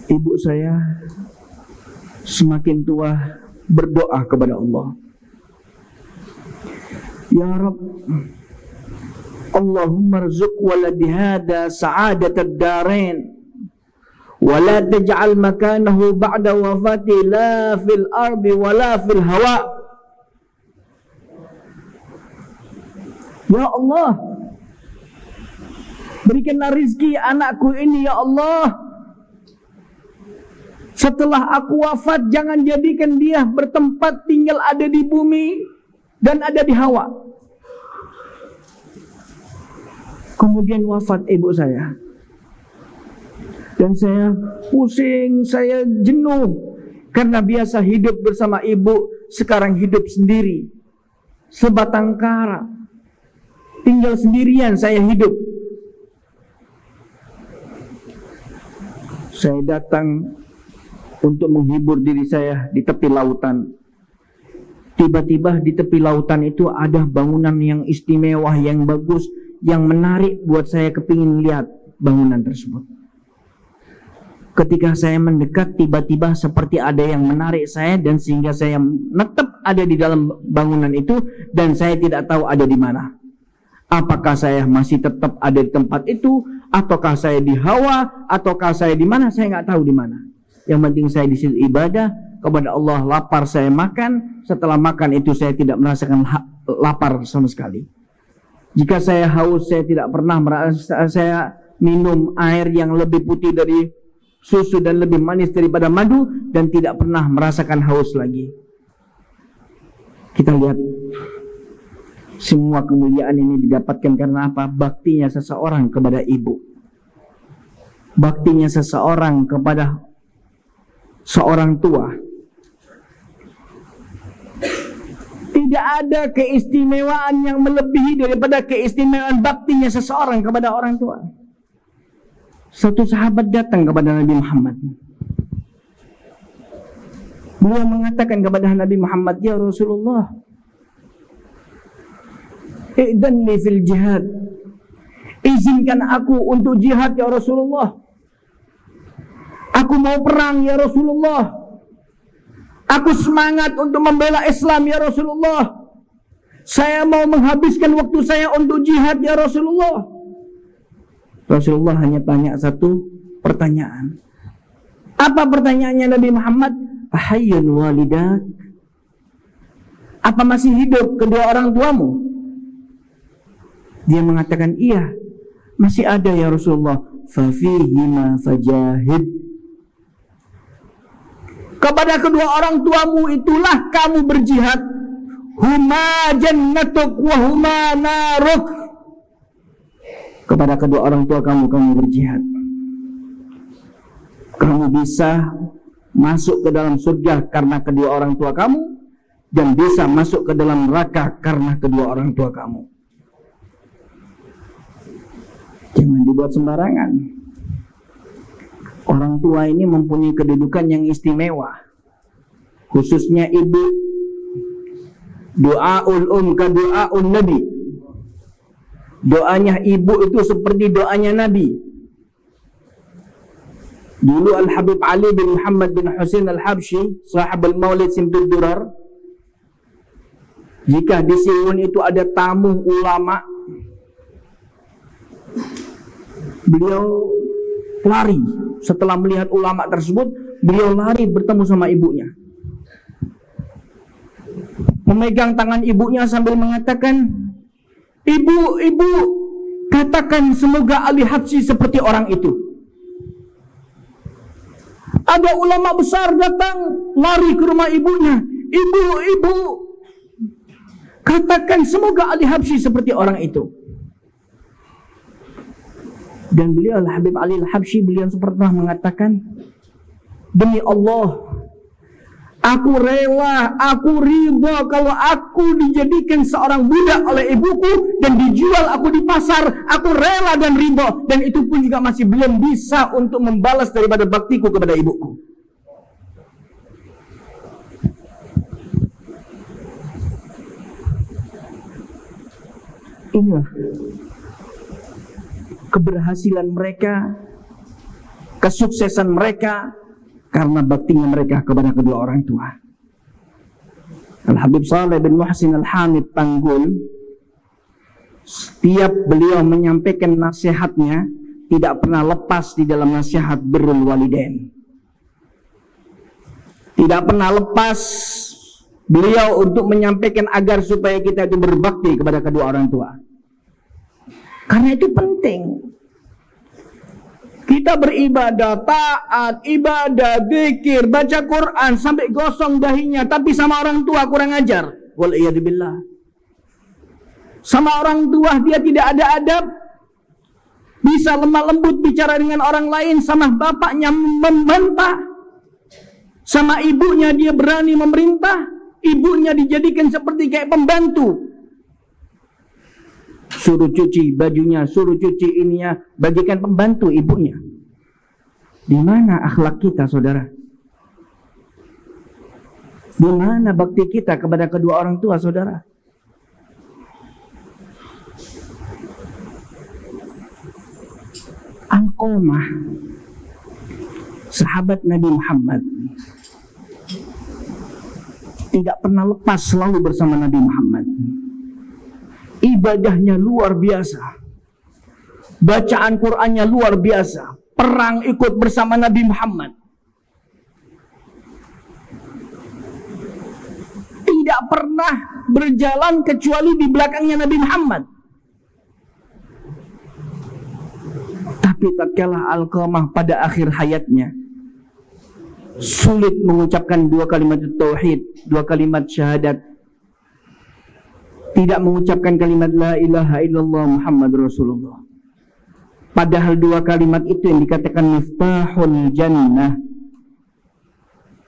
Speaker 3: Ibu saya semakin tua berdoa kepada Allah. Ya Rabb, Allahumma rzuq waladi hada sa'adatad darain wa la taj'al makanahu ba'da wafati la fil ardi wa la fil hawa. Ya Allah, berikanlah rizki anakku ini ya Allah. Setelah aku wafat, jangan jadikan dia bertempat tinggal ada di bumi dan ada di hawa. Kemudian wafat ibu saya. Dan saya pusing, saya jenuh. Karena biasa hidup bersama ibu, sekarang hidup sendiri. Sebatang kara. Tinggal sendirian saya hidup. Saya datang untuk menghibur diri saya di tepi lautan. Tiba-tiba di tepi lautan itu ada bangunan yang istimewa, yang bagus, yang menarik buat saya kepingin lihat bangunan tersebut. Ketika saya mendekat, tiba-tiba seperti ada yang menarik saya, dan sehingga saya menetap ada di dalam bangunan itu, dan saya tidak tahu ada di mana. Apakah saya masih tetap ada di tempat itu, ataukah saya di hawa, ataukah saya di mana? Saya nggak tahu di mana. Yang penting saya di situ ibadah kepada Allah, lapar saya makan. Setelah makan itu saya tidak merasakan lapar sama sekali. Jika saya haus, saya tidak pernah merasa saya minum air yang lebih putih dari susu dan lebih manis daripada madu, dan tidak pernah merasakan haus lagi. Kita lihat, semua kemuliaan ini didapatkan karena apa? Baktinya seseorang kepada ibu. Baktinya seseorang kepada seorang tua. Tidak ada keistimewaan yang melebihi daripada keistimewaan baktinya seseorang kepada orang tua. Satu sahabat datang kepada Nabi Muhammad. Beliau mengatakan kepada Nabi Muhammad, "Ya Rasulullah, i'dhan li fil jihad." Izinkan aku untuk jihad ya Rasulullah. Aku mau perang ya Rasulullah. Aku semangat untuk membela Islam ya Rasulullah. Saya mau menghabiskan waktu saya untuk jihad ya Rasulullah. Rasulullah hanya tanya satu pertanyaan. Apa pertanyaannya Nabi Muhammad? Ahayyun walidak? Apa masih hidup kedua orang tuamu? Dia mengatakan, iya, masih ada ya Rasulullah. Fafihima fajahid. Kepada kedua orang tuamu itulah kamu berjihad. Huma jannatuk wa huma naruk. Kepada kedua orang tua kamu berjihad. Kamu bisa masuk ke dalam surga karena kedua orang tua kamu, dan bisa masuk ke dalam neraka karena kedua orang tua kamu. Jangan dibuat sembarangan. Orang tua ini mempunyai kedudukan yang istimewa, khususnya ibu. Doaul ka doaul nabi. Doanya ibu itu seperti doanya Nabi. Dulu Al-Habib Ali bin Muhammad bin Husain Al-Habsyi, sahab al-Maulid Simtud Durar, jika di Siwun itu ada tamu ulama, beliau lari. Setelah melihat ulama tersebut, beliau lari bertemu sama ibunya, memegang tangan ibunya sambil mengatakan, "Ibu, ibu, katakan semoga Ali Habsyi seperti orang itu." Ada ulama besar datang, lari ke rumah ibunya, "Ibu, ibu, katakan semoga Ali Habsyi seperti orang itu." Dan beliau Al-Habib Ali Al-Habsyi, beliau pernah mengatakan, "Demi Allah, aku rela, aku ridha kalau aku dijadikan seorang budak oleh ibuku dan dijual aku di pasar. Aku rela dan ridha, dan itu pun juga masih belum bisa untuk membalas daripada baktiku kepada ibuku." Inilah keberhasilan mereka, kesuksesan mereka, karena baktinya mereka kepada kedua orang tua. Al-Habib Saleh bin Muhsin Al-Hamid Panggul, setiap beliau menyampaikan nasihatnya, tidak pernah lepas di dalam nasihat birrul walidain. Tidak pernah lepas beliau untuk menyampaikan agar supaya kita itu berbakti kepada kedua orang tua. Karena itu penting. Kita beribadah, taat, ibadah, zikir, baca Quran sampai gosong dahinya, tapi sama orang tua kurang ajar. Wal'iyadzubillah. Sama orang tua dia tidak ada adab, bisa lemah lembut bicara dengan orang lain, sama bapaknya membantah, sama ibunya dia berani memerintah, ibunya dijadikan seperti kayak pembantu. Suruh cuci bajunya, suruh cuci ininya, bagikan pembantu ibunya. Di mana akhlak kita, saudara? Di mana bakti kita kepada kedua orang tua, saudara? Alqamah, sahabat Nabi Muhammad, tidak pernah lepas, selalu bersama Nabi Muhammad. Ibadahnya luar biasa, bacaan Qur'annya luar biasa, perang ikut bersama Nabi Muhammad, tidak pernah berjalan kecuali di belakangnya Nabi Muhammad. Tapi tatkala Alqamah pada akhir hayatnya sulit mengucapkan dua kalimat tauhid, dua kalimat syahadat, tidak mengucapkan kalimat la ilaha illallah Muhammad Rasulullah. Padahal dua kalimat itu yang dikatakan miftahul jannah,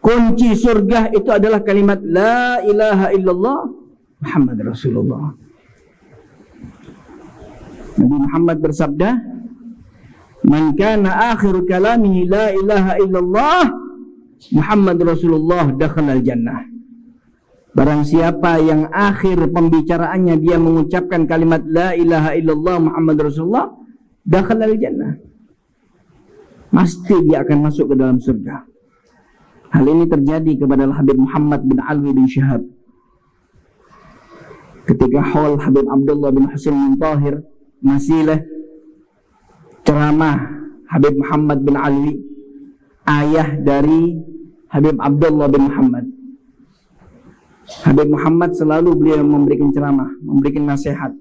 Speaker 3: kunci surga itu adalah kalimat la ilaha illallah Muhammad Rasulullah. Nabi Muhammad bersabda, "Man kana akhiru kalamihi la ilaha illallah Muhammad Rasulullah dakhalal jannah." Barang siapa yang akhir pembicaraannya dia mengucapkan kalimat la ilaha illallah Muhammad Rasulullah, dakhalal jannah, pasti dia akan masuk ke dalam surga. Hal ini terjadi kepada Habib Muhammad bin Alwi bin Syihab ketika haul Habib Abdullah bin Husain bin Tahir Masilah ceramah Habib Muhammad bin Alwi, ayah dari Habib Abdullah bin Muhammad. Habib Muhammad selalu beliau memberikan ceramah, memberikan nasihat.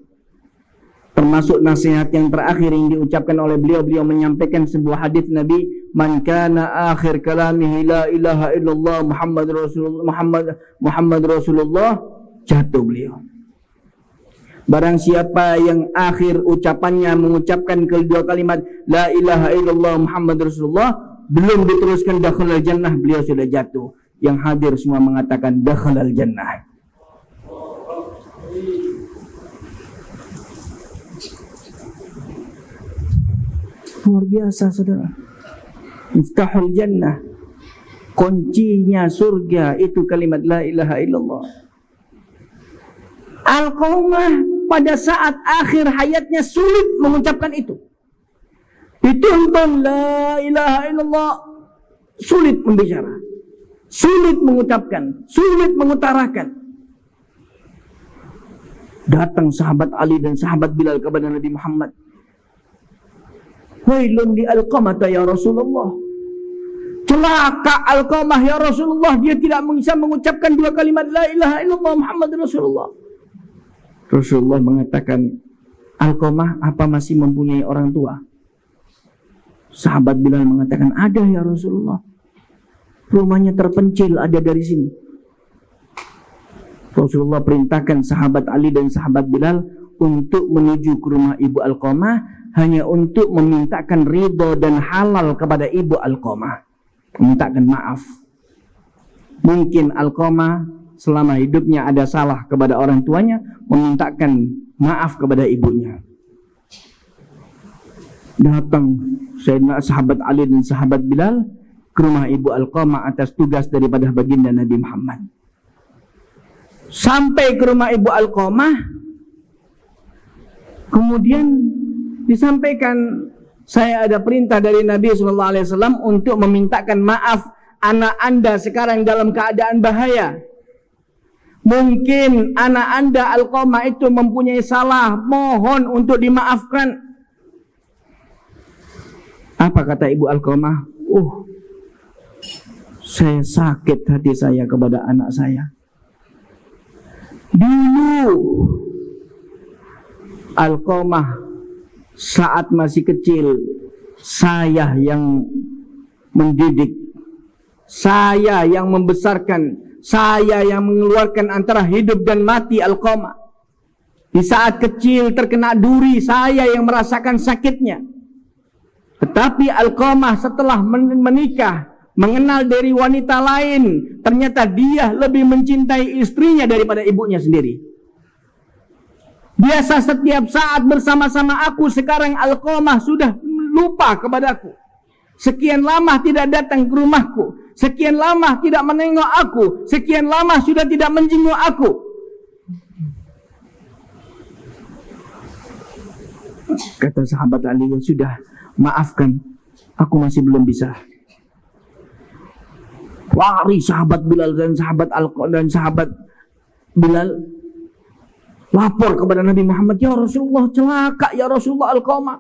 Speaker 3: Termasuk nasihat yang terakhir yang diucapkan oleh beliau, beliau menyampaikan sebuah hadis Nabi, "Man kana akhir kalamihi la ilaha illallah Muhammad Rasulullah," jatuh beliau. Barang siapa yang akhir ucapannya mengucapkan kedua kalimat la ilaha illallah Muhammad Rasulullah, belum diteruskan dakhalal jannah, beliau sudah jatuh. Yang hadir semua mengatakan dakhalal jannah. Luar biasa, saudara. Miftahul jannah, kuncinya surga itu kalimat la ilaha illallah. Alqamah pada saat akhir hayatnya sulit mengucapkan itu. Dituntun la ilaha illallah, sulit membicara, sulit mengucapkan, sulit mengutarakan. Datang sahabat Ali dan sahabat Bilal kepada Nabi Muhammad. Wailun li Alqamah ya Rasulullah. Celaka Alqamah ya Rasulullah, dia tidak bisa mengucapkan dua kalimat la ilaha illallah Muhammad Rasulullah. Rasulullah mengatakan, Alqamah apa masih mempunyai orang tua? Sahabat Bilal mengatakan, ada ya Rasulullah. Rumahnya terpencil, ada dari sini. Rasulullah perintahkan sahabat Ali dan sahabat Bilal untuk menuju ke rumah ibu Alqamah hanya untuk memintakan ridho dan halal kepada ibu Alqamah, memintakan maaf. Mungkin Alqamah selama hidupnya ada salah kepada orang tuanya, memintakan maaf kepada ibunya. Datang Sayyidina sahabat Ali dan sahabat Bilal ke rumah ibu Alqamah atas tugas daripada baginda Nabi Muhammad. Sampai ke rumah ibu Alqamah, kemudian disampaikan, saya ada perintah dari Nabi SAW untuk memintakan maaf anak anda sekarang dalam keadaan bahaya. Mungkin anak anda Alqamah itu mempunyai salah, mohon untuk dimaafkan. Apa kata ibu Alqamah? Saya sakit hati saya kepada anak saya. Dulu Alqamah saat masih kecil, saya yang mendidik, saya yang membesarkan, saya yang mengeluarkan antara hidup dan mati Alqamah. Di saat kecil terkena duri, saya yang merasakan sakitnya. Tetapi Alqamah setelah menikah, mengenal dari wanita lain, ternyata dia lebih mencintai istrinya daripada ibunya sendiri. Biasa setiap saat bersama-sama aku, sekarang Alqamah sudah lupa kepadaku. Sekian lama tidak datang ke rumahku, sekian lama tidak menengok aku, sekian lama sudah tidak menjenguk aku. Kata sahabat Ali, yang sudah, maafkan, aku masih belum bisa. Lari sahabat Bilal dan sahabat Alqamah dan sahabat Bilal lapor kepada Nabi Muhammad, ya Rasulullah, celaka ya Rasulullah Alqamah.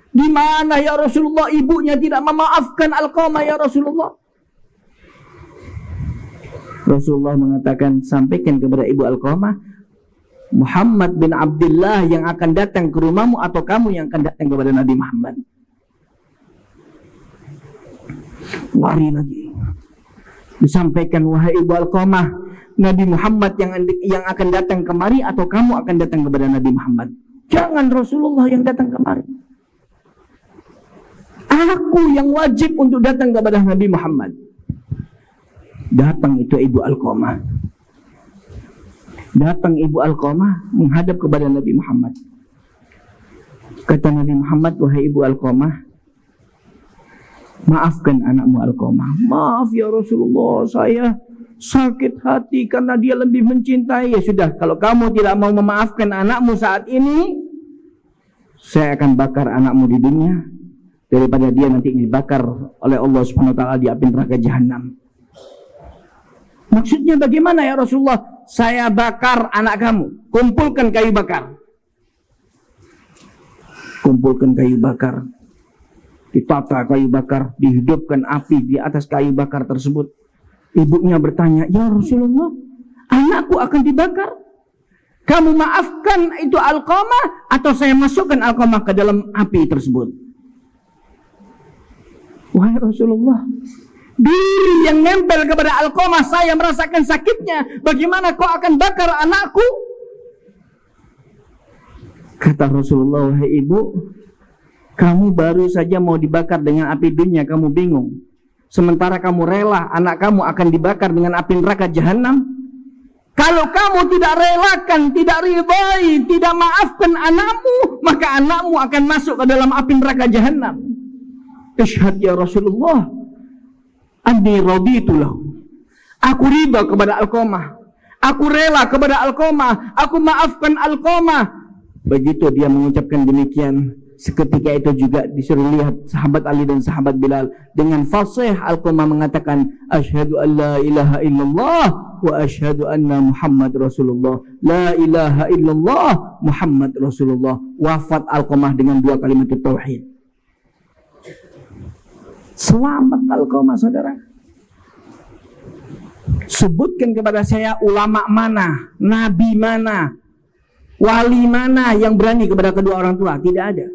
Speaker 3: Di mana ya Rasulullah ibunya tidak memaafkan Alqamah ya Rasulullah? Rasulullah mengatakan, sampaikan kepada ibu Alqamah, Muhammad bin Abdullah yang akan datang ke rumahmu atau kamu yang akan datang kepada Nabi Muhammad. Lari lagi. Disampaikan, wahai ibu Alqamah, Nabi Muhammad yang akan datang kemari atau kamu akan datang kepada Nabi Muhammad? Jangan Rasulullah yang datang kemari. Aku yang wajib untuk datang kepada Nabi Muhammad. Datang itu ibu Alqamah. Datang ibu Alqamah menghadap kepada Nabi Muhammad. Kata Nabi Muhammad, wahai ibu Alqamah, maafkan anakmu Alqamah. Maaf ya Rasulullah, saya sakit hati karena dia lebih mencintai. Ya sudah, kalau kamu tidak mau memaafkan anakmu saat ini, saya akan bakar anakmu di dunia daripada dia nanti dibakar oleh Allah Subhanahu wa taala di api neraka jahanam. Maksudnya bagaimana ya Rasulullah? Saya bakar anak kamu. Kumpulkan kayu bakar. Kumpulkan kayu bakar. Ditata kayu bakar, dihidupkan api di atas kayu bakar tersebut. Ibunya bertanya, ya Rasulullah, anakku akan dibakar. Kamu maafkan itu Alqamah atau saya masukkan Alqamah ke dalam api tersebut? Wahai Rasulullah, diri yang nempel kepada Alqamah, saya merasakan sakitnya. Bagaimana kau akan bakar anakku? Kata Rasulullah, wahai ibu, kamu baru saja mau dibakar dengan api dunia, kamu bingung. Sementara kamu rela anak kamu akan dibakar dengan api neraka jahanam. Kalau kamu tidak relakan, tidak ridai, tidak maafkan anakmu, maka anakmu akan masuk ke dalam api neraka jahanam. Ishhad ya Rasulullah, anni raditu lahu. Aku riba kepada Alqamah. Aku rela kepada Alqamah. Aku maafkan Alqamah. Begitu dia mengucapkan demikian, seketika itu juga disuruh lihat sahabat Ali dan sahabat Bilal. Dengan fasih Alqamah mengatakan, asyhadu an la ilaha illallah wa asyhadu anna Muhammad Rasulullah. La ilaha illallah Muhammad Rasulullah. Wafat Alqamah dengan 2 kalimat tauhid. Selamat Alqamah, saudara. Sebutkan kepada saya ulama mana, nabi mana, wali mana yang berani kepada kedua orang tua. Tidak ada.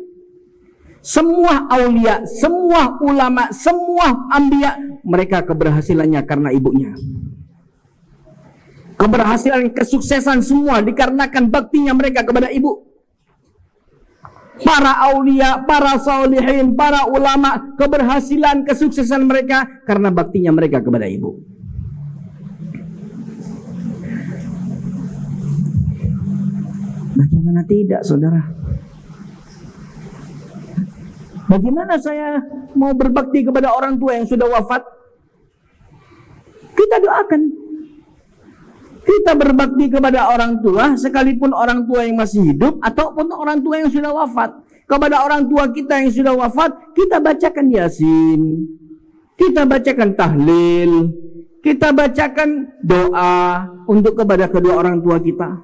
Speaker 3: Semua aulia, semua ulama, semua anbiya, mereka keberhasilannya karena ibunya. Keberhasilan, kesuksesan semua dikarenakan baktinya mereka kepada ibu. Para aulia, para salihin, para ulama, keberhasilan, kesuksesan mereka karena baktinya mereka kepada ibu. Bagaimana tidak, saudara? Bagaimana saya mau berbakti kepada orang tua yang sudah wafat? Kita doakan. Kita berbakti kepada orang tua, sekalipun orang tua yang masih hidup ataupun orang tua yang sudah wafat. Kepada orang tua kita yang sudah wafat, kita bacakan Yasin, kita bacakan tahlil, kita bacakan doa untuk kepada kedua orang tua kita.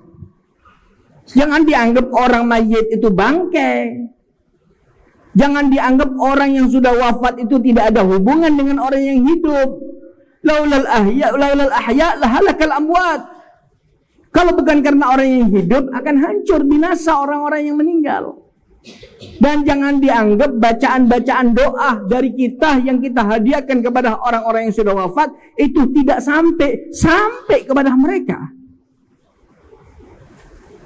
Speaker 3: Jangan dianggap orang mayit itu bangkai. Jangan dianggap orang yang sudah wafat itu tidak ada hubungan dengan orang yang hidup. Laulal ahya lahalakal amwat. Kalau bukan karena orang yang hidup, akan hancur binasa orang-orang yang meninggal. Dan jangan dianggap bacaan-bacaan doa dari kita yang kita hadiahkan kepada orang-orang yang sudah wafat itu tidak sampai kepada mereka.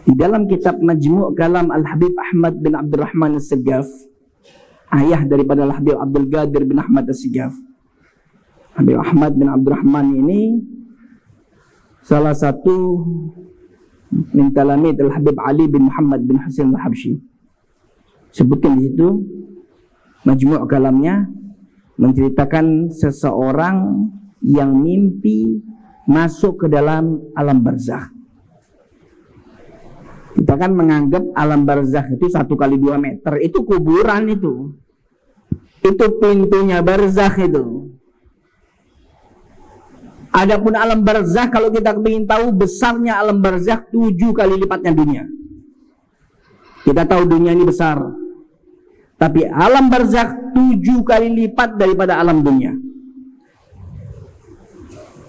Speaker 3: Di dalam kitab Majmu' Kalam Al-Habib Ahmad bin Abdurrahman As-Segaf, ayah daripada Al-Habib Abdul Qadir bin Ahmad As-Segaf, Habib Ahmad bin Abdurrahman ini salah satu min talamid Al-Habib Ali bin Muhammad bin Husain Al-Habsyi. Sebutkan di situ Majmu' Kalamnya menceritakan seseorang yang mimpi masuk ke dalam alam barzakh. Kita kan menganggap alam barzakh itu 1 kali 2 meter. Itu kuburan itu. Itu pintunya barzakh itu. Adapun alam barzakh, kalau kita ingin tahu besarnya alam barzakh, 7 kali lipatnya dunia. Kita tahu dunia ini besar. Tapi alam barzakh 7 kali lipat daripada alam dunia.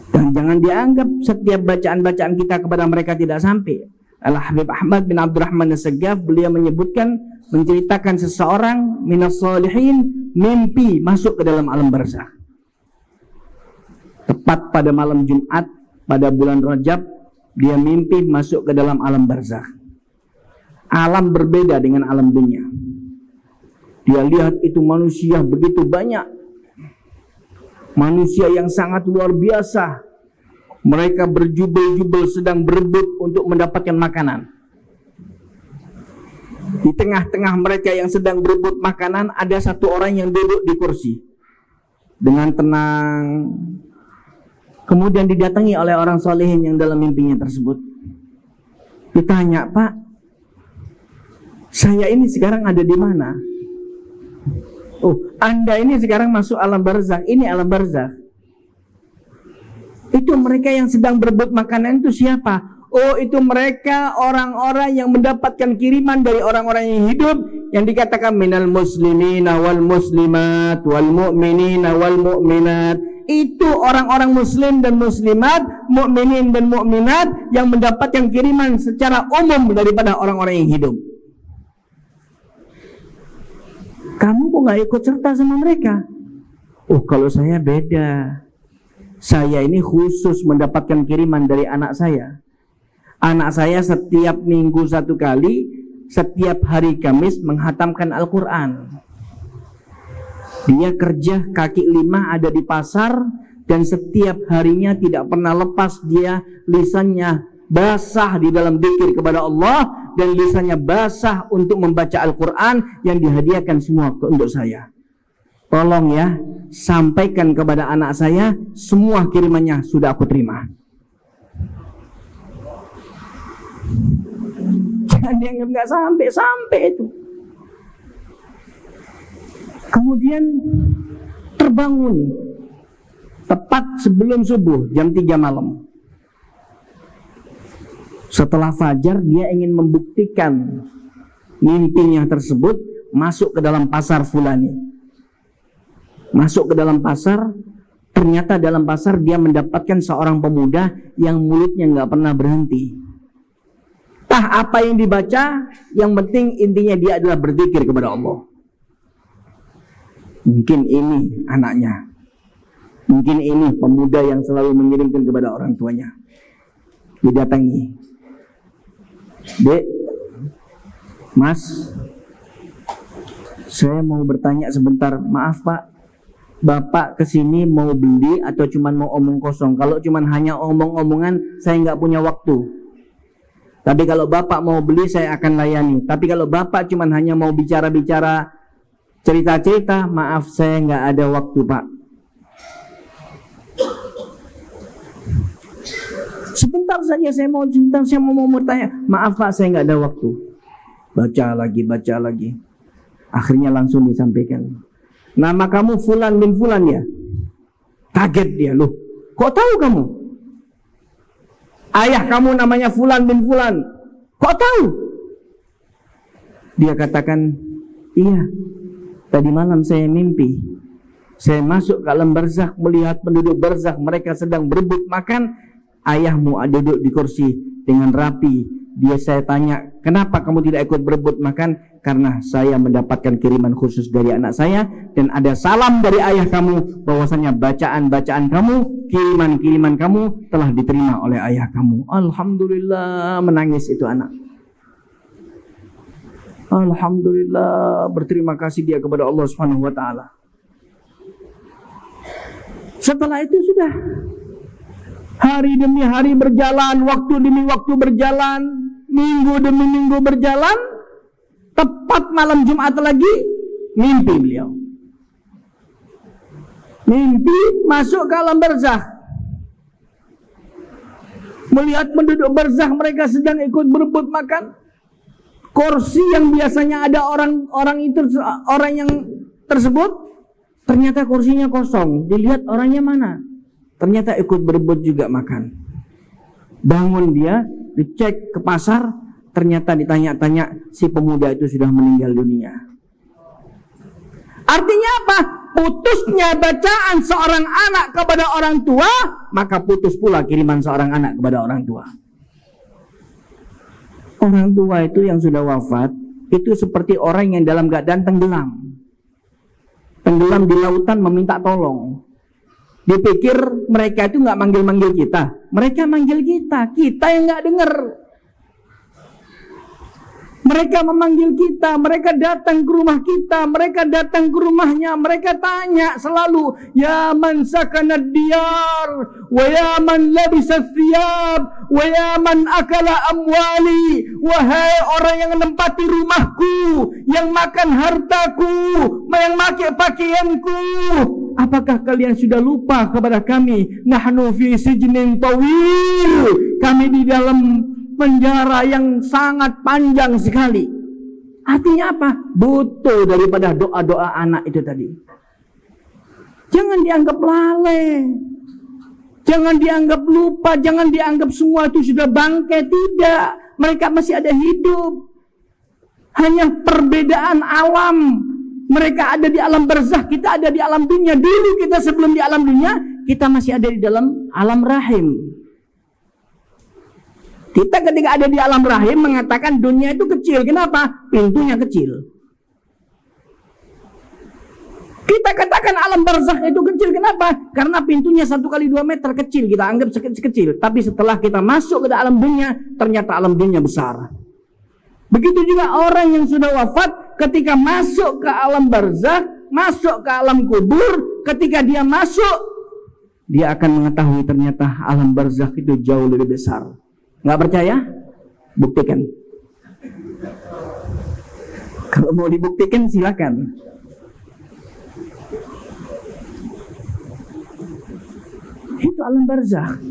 Speaker 3: Dan jangan dianggap setiap bacaan-bacaan kita kepada mereka tidak sampai. Al-Habib Ahmad bin Abdurrahman As-Segaf, beliau menyebutkan, menceritakan seseorang minas salihin mimpi masuk ke dalam alam barzakh. Tepat pada malam Jumat pada bulan Rajab, dia mimpi masuk ke dalam alam barzakh. Alam berbeda dengan alam dunia. Dia lihat itu manusia begitu banyak. Manusia yang sangat luar biasa. Mereka berjubel-jubel sedang berebut untuk mendapatkan makanan. Di tengah-tengah mereka yang sedang berebut makanan, ada satu orang yang duduk di kursi dengan tenang. Kemudian didatangi oleh orang solehin yang dalam mimpinya tersebut. Ditanya, Pak, saya ini sekarang ada di mana? Oh, Anda ini sekarang masuk alam barzakh. Ini alam barzakh. Itu mereka yang sedang berebut makanan itu siapa? Oh, itu mereka orang-orang yang mendapatkan kiriman dari orang-orang yang hidup, yang dikatakan minal muslimina wal muslimat wal mu'minina wal mu'minat. Itu orang-orang muslim dan muslimat, mukminin dan mukminat yang mendapatkan kiriman secara umum daripada orang-orang yang hidup. Kamu kok gak ikut serta sama mereka? Oh, kalau saya beda. Saya ini khusus mendapatkan kiriman dari anak saya. Anak saya setiap minggu 1 kali, setiap hari Kamis menghatamkan Al-Quran. Dia kerja kaki 5 ada di pasar, dan setiap harinya tidak pernah lepas dia lisannya basah di dalam zikir kepada Allah, dan lisannya basah untuk membaca Al-Quran yang dihadiahkan semua untuk saya. tolong ya, sampaikan kepada anak saya semua kirimannya sudah aku terima. Jangan dianggap nggak sampai itu. Kemudian terbangun tepat sebelum subuh jam 3 malam. Setelah fajar dia ingin membuktikan mimpinya tersebut, masuk ke dalam pasar fulani. Masuk ke dalam pasar, ternyata dalam pasar dia mendapatkan seorang pemuda yang mulutnya nggak pernah berhenti. Entah apa yang dibaca, yang penting intinya dia adalah berzikir kepada Allah. Mungkin ini anaknya. Mungkin ini pemuda yang selalu mengirimkan kepada orang tuanya. Didatangi. Dek, Mas, saya mau bertanya sebentar. Maaf Pak, Bapak kesini mau beli atau cuma mau omong kosong? Kalau cuma hanya omong-omongan, saya nggak punya waktu. Tapi kalau Bapak mau beli, saya akan layani. Tapi kalau Bapak cuma hanya mau bicara-bicara, cerita-cerita, maaf saya nggak ada waktu Pak. Sebentar saja saya mau bertanya. Maaf Pak, saya nggak ada waktu. Baca lagi. Akhirnya langsung disampaikan. Nama kamu Fulan bin Fulan ya? Kaget dia, loh. Kok tahu kamu? Ayah kamu namanya Fulan bin Fulan. Kok tahu? Dia katakan, iya. Tadi malam saya mimpi. Saya masuk ke alam barzakh, melihat penduduk barzakh, mereka sedang berebut makan. Ayahmu duduk di kursi dengan rapi. Saya tanya, kenapa kamu tidak ikut berebut makan? Karena saya mendapatkan kiriman khusus dari anak saya, dan ada salam dari ayah kamu bahwasanya bacaan-bacaan kamu, kiriman-kiriman kamu telah diterima oleh ayah kamu. Alhamdulillah, menangis itu anak. Alhamdulillah, berterima kasih dia kepada Allah Subhanahu wa taala. Setelah itu sudah hari demi hari berjalan, waktu demi waktu berjalan, minggu demi minggu berjalan. Tepat malam Jumat lagi, mimpi beliau. Mimpi masuk ke alam barzakh. Melihat penduduk barzakh, mereka sedang ikut berebut makan. Kursi yang biasanya ada orang yang tersebut, ternyata kursinya kosong. Dilihat orangnya mana? Ternyata ikut berebut juga makan. Bangun dia, dicek ke pasar. Ternyata ditanya-tanya, si pemuda itu sudah meninggal dunia. Artinya apa? Putusnya bacaan seorang anak kepada orang tua, maka putus pula kiriman seorang anak kepada orang tua. Orang tua itu yang sudah wafat, itu seperti orang yang dalam keadaan tenggelam. Tenggelam di lautan meminta tolong. Dipikir mereka itu nggak manggil-manggil kita. Mereka manggil kita yang nggak dengar. Mereka memanggil kita, mereka datang ke rumah kita, mereka datang ke rumahnya, mereka tanya selalu, ya man sakanad diyar, wa ya man labisa thiyab, wa ya man akala amwali, wahai orang yang menempati rumahku, yang makan hartaku, yang pakai pakaianku, apakah kalian sudah lupa kepada kami? Nahnu fi sijnin tawil, kami di dalam penjara yang sangat panjang sekali. Artinya apa? Butuh daripada doa-doa anak itu tadi. Jangan dianggap lalai, jangan dianggap lupa, jangan dianggap semua itu sudah bangkai. Tidak, mereka masih ada hidup. Hanya perbedaan alam. Mereka ada di alam barzakh, kita ada di alam dunia. Dulu kita sebelum di alam dunia, kita masih ada di dalam alam rahim. Kita ketika ada di alam rahim mengatakan dunia itu kecil. Kenapa? Pintunya kecil. Kita katakan alam barzakh itu kecil. Kenapa? Karena pintunya 1 kali 2 meter kecil. Kita anggap kecil. Tapi setelah kita masuk ke dalam dunia, ternyata alam dunia besar. Begitu juga orang yang sudah wafat, ketika masuk ke alam barzakh, masuk ke alam kubur, ketika dia masuk, dia akan mengetahui ternyata alam barzakh itu jauh lebih besar. Nggak percaya? Buktikan. Kalau mau dibuktikan silakan. Itu alam barzakh.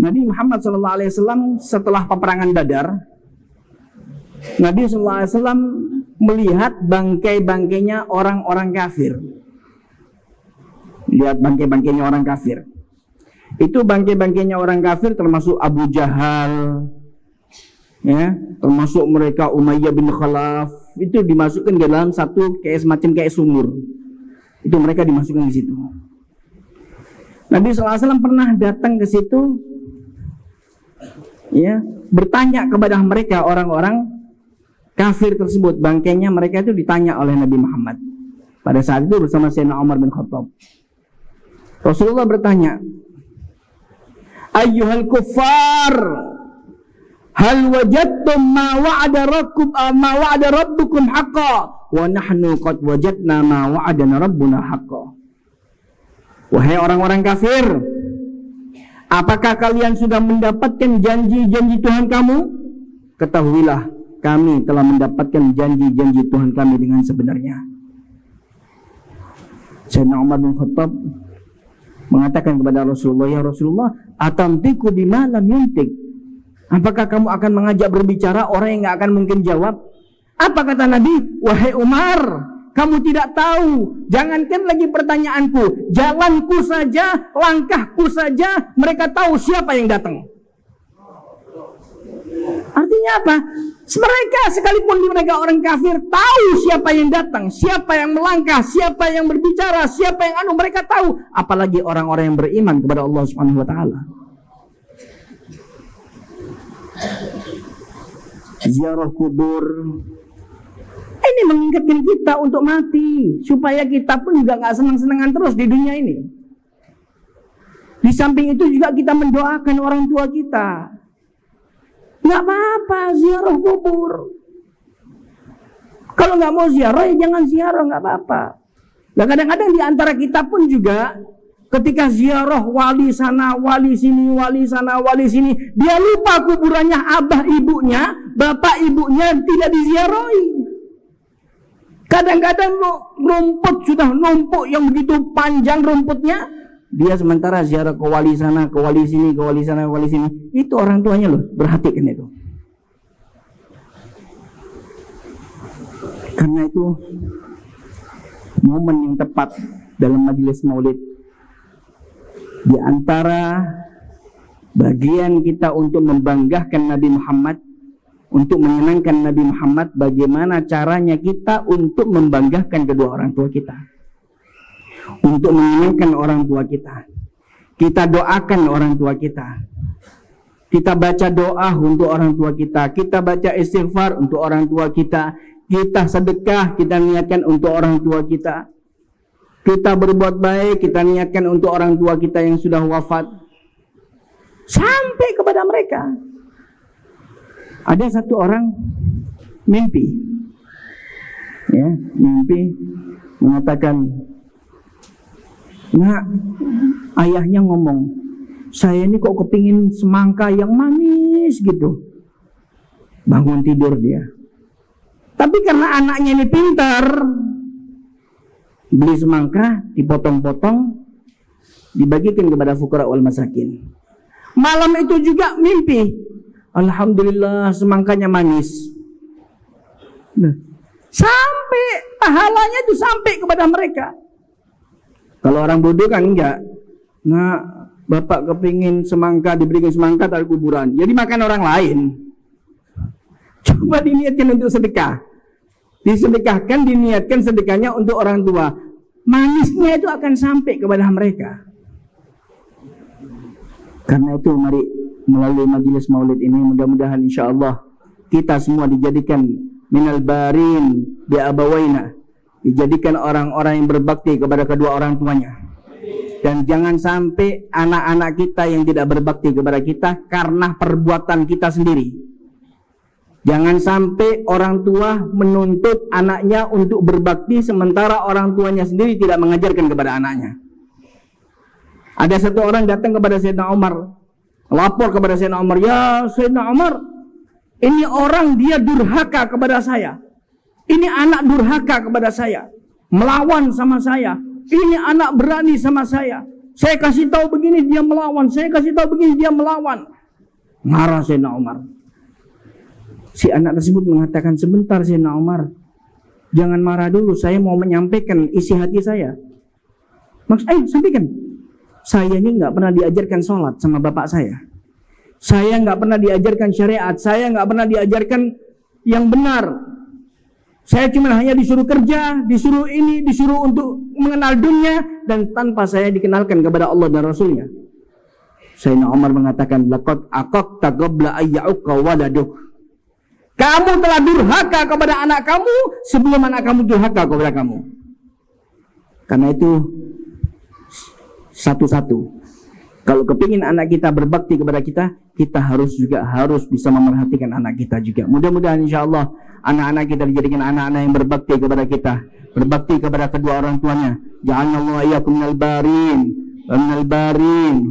Speaker 3: Nabi Muhammad SAW setelah peperangan Badar, Nabi SAW melihat bangkai-bangkainya orang-orang kafir. Lihat bangkai-bangkainya orang kafir. Itu bangkai-bangkainya orang kafir termasuk Abu Jahal, ya, termasuk mereka Umayyah bin Khalaf. Itu dimasukkan ke dalam satu kayak semacam kayak sumur. Itu mereka dimasukkan di situ. Nabi SAW pernah datang ke situ, ya, bertanya kepada mereka orang-orang kafir tersebut. Bangkainya mereka itu ditanya oleh Nabi Muhammad. Pada saat itu bersama Sayyidina Umar bin Khattab. Rasulullah bertanya, Ayyuhal kuffar, hal wajadtum ma wa'ada rabbukum haqqan wa nahnu qad wajadna ma wa'adana rabbuna haqqan. Wahai orang-orang kafir, apakah kalian sudah mendapatkan janji-janji Tuhan kamu? Ketahuilah, kami telah mendapatkan janji-janji Tuhan kami dengan sebenarnya. Sayyidina Umar bin Khattab mengatakan kepada Rasulullah, ya Rasulullah, atamtiku bima lam yuntik. Apakah kamu akan mengajak berbicara orang yang gak akan mungkin jawab? Apa kata Nabi? Wahai Umar, kamu tidak tahu, jangankan lagi pertanyaanku, jalanku saja, langkahku saja, mereka tahu siapa yang datang. Artinya apa? Mereka sekalipun mereka orang kafir tahu siapa yang datang, siapa yang melangkah, siapa yang berbicara, siapa yang mereka tahu. Apalagi orang-orang yang beriman kepada Allah Subhanahu wa taala. Ziarah kubur ini mengingatkan kita untuk mati, supaya kita pun juga nggak senang-senangan terus di dunia ini. Di samping itu juga kita mendoakan orang tua kita. Nggak apa-apa ziarah kubur. Kalau nggak mau ziarah ya jangan ziarah, nggak apa-apa. Nah kadang-kadang di antara kita pun juga ketika ziarah wali sana, wali sini, wali sana, wali sini, dia lupa kuburannya abah ibunya, bapak ibunya tidak diziarahi. Kadang-kadang rumput sudah numpuk yang begitu panjang rumputnya, dia sementara ziarah ke wali sana, ke wali sini, ke wali sana, ke wali sini. Itu orang tuanya loh, perhatikan itu. Karena itu momen yang tepat dalam majelis maulid. Di antara bagian kita untuk membanggakan Nabi Muhammad, untuk menyenangkan Nabi Muhammad, bagaimana caranya kita untuk membanggakan kedua orang tua kita, untuk menyenangkan orang tua kita. Kita doakan orang tua kita, kita baca doa untuk orang tua kita, kita baca istighfar untuk orang tua kita, kita sedekah, kita niatkan untuk orang tua kita, kita berbuat baik, kita niatkan untuk orang tua kita yang sudah wafat, sampai kepada mereka. Ada satu orang mimpi, ya, mimpi mengatakan, nah, ayahnya ngomong, saya ini kok kepingin semangka yang manis gitu. Bangun tidur dia. Tapi karena anaknya ini pintar, beli semangka, dipotong-potong, dibagikan kepada fuqara wal masakin. Malam itu juga mimpi, alhamdulillah semangkanya manis. Nah, sampai pahalanya itu sampai kepada mereka. Kalau orang bodoh kan enggak. Nah, bapak kepingin semangka, diberikan semangka dari kuburan, jadi makan orang lain. Coba diniatkan untuk sedekah, disedekahkan, diniatkan sedekahnya untuk orang tua, manisnya itu akan sampai kepada mereka. Karena itu mari melalui majelis maulid ini mudah-mudahan insyaallah kita semua dijadikan minal barin bi abawaina, dijadikan orang-orang yang berbakti kepada kedua orang tuanya. Dan jangan sampai anak-anak kita yang tidak berbakti kepada kita karena perbuatan kita sendiri. Jangan sampai orang tua menuntut anaknya untuk berbakti sementara orang tuanya sendiri tidak mengajarkan kepada anaknya. Ada satu orang datang kepada Sayyidina Umar, lapor kepada Sayyidina Umar, ya Sayyidina Umar, ini orang dia durhaka kepada saya. Ini anak durhaka kepada saya, melawan sama saya. Ini anak berani sama saya. Saya kasih tahu begini dia melawan, saya kasih tahu begini dia melawan. Marah Sayyidina Umar. Si anak tersebut mengatakan, sebentar Sayyidina Umar, jangan marah dulu, saya mau menyampaikan isi hati saya. Ayo sampaikan. Saya ini nggak pernah diajarkan sholat sama bapak saya. Saya nggak pernah diajarkan syariat. Saya nggak pernah diajarkan yang benar. Saya cuma hanya disuruh kerja, disuruh ini, disuruh untuk mengenal dunia, dan tanpa saya dikenalkan kepada Allah dan Rasulnya. Sayyidina Umar mengatakan, laqad aqaqta qabla ayya'uka waladuk. Kamu telah durhaka kepada anak kamu sebelum anak kamu durhaka kepada kamu. Karena itu satu-satu, kalau kepingin anak kita berbakti kepada kita, kita harus bisa memerhatikan anak kita juga. Mudah-mudahan insya Allah anak-anak kita dijadikan anak-anak yang berbakti kepada kita, berbakti kepada kedua orang tuanya. Ja'alnallahu iyyakum minal barin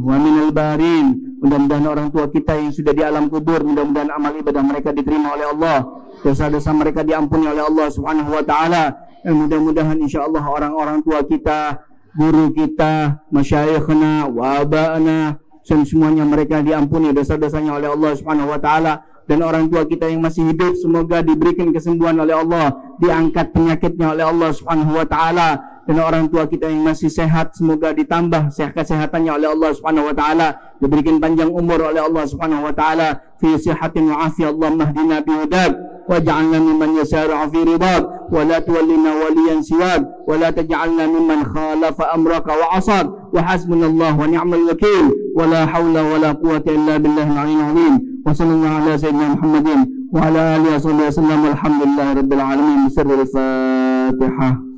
Speaker 3: wa minal barin. Mudah-mudahan orang tua kita yang sudah di alam kubur, mudah-mudahan amal ibadah mereka diterima oleh Allah, dosa-dosa mereka diampuni oleh Allah Subhanahu wa taala. Dan mudah-mudahan insyaallah orang-orang tua kita, guru kita, masyayikhna wa aba'ana, semuanya mereka diampuni dosa-dosanya oleh Allah Subhanahu wa taala. Dan orang tua kita yang masih hidup, semoga diberikan kesembuhan oleh Allah, diangkat penyakitnya oleh Allah Subhanahu wa taala. Dan orang tua kita yang masih sehat, semoga ditambah kesehatannya oleh Allah Subhanahu wa taala, diberikan panjang umur oleh Allah Subhanahu wa taala, fi sihatin wa afiyah. Allahumma hdina bi hudak waj'alna mimman yasari'u fi ridak wa la tuwallina waliyan siwak wa la taj'alna mimman khalafa amraka wa 'asad wa hasbunallahu wa ni'mal wakeel wa la hawla wa la quwwata illa billahil 'aliyyil 'azim. Wa sallallahu ala sayyidina Muhammadin wa ala alihi wa sahbihi wasallam. Alhamdulillahi rabbil alamin. Bismillahir Fatihah.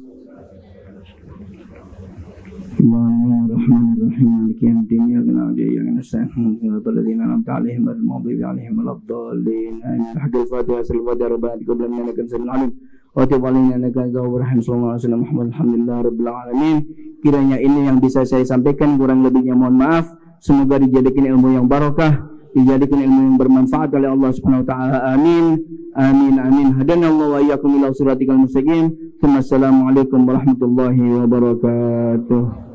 Speaker 3: Bismillahirrahmanirrahim. Maliki yaumiddin. Iyyaka na'budu wa iyyaka nasta'in. Ihdinas ladzina an'amta 'alaihim ghairil maghdubi alaihim waladdallin. Amin. Haqqil Fatihah. Sallallahu alaihi wa sallam. Innaka antal alim. Wa tub 'alaina innaka antal rahim. Sallallahu alaihi wa sallam. Alhamdulillahi rabbil alamin. Kiranya ini yang bisa saya sampaikan, kurang lebihnya mohon maaf. Semoga dijadikan ilmu yang barakah, dijadikan ilmu yang bermanfaat oleh Allah Subhanahu wa taala. Amin. Amin amin. Hadanallahu wa iyyakum ila siratikal mustaqim. Wassalamualaikum warahmatullahi wabarakatuh.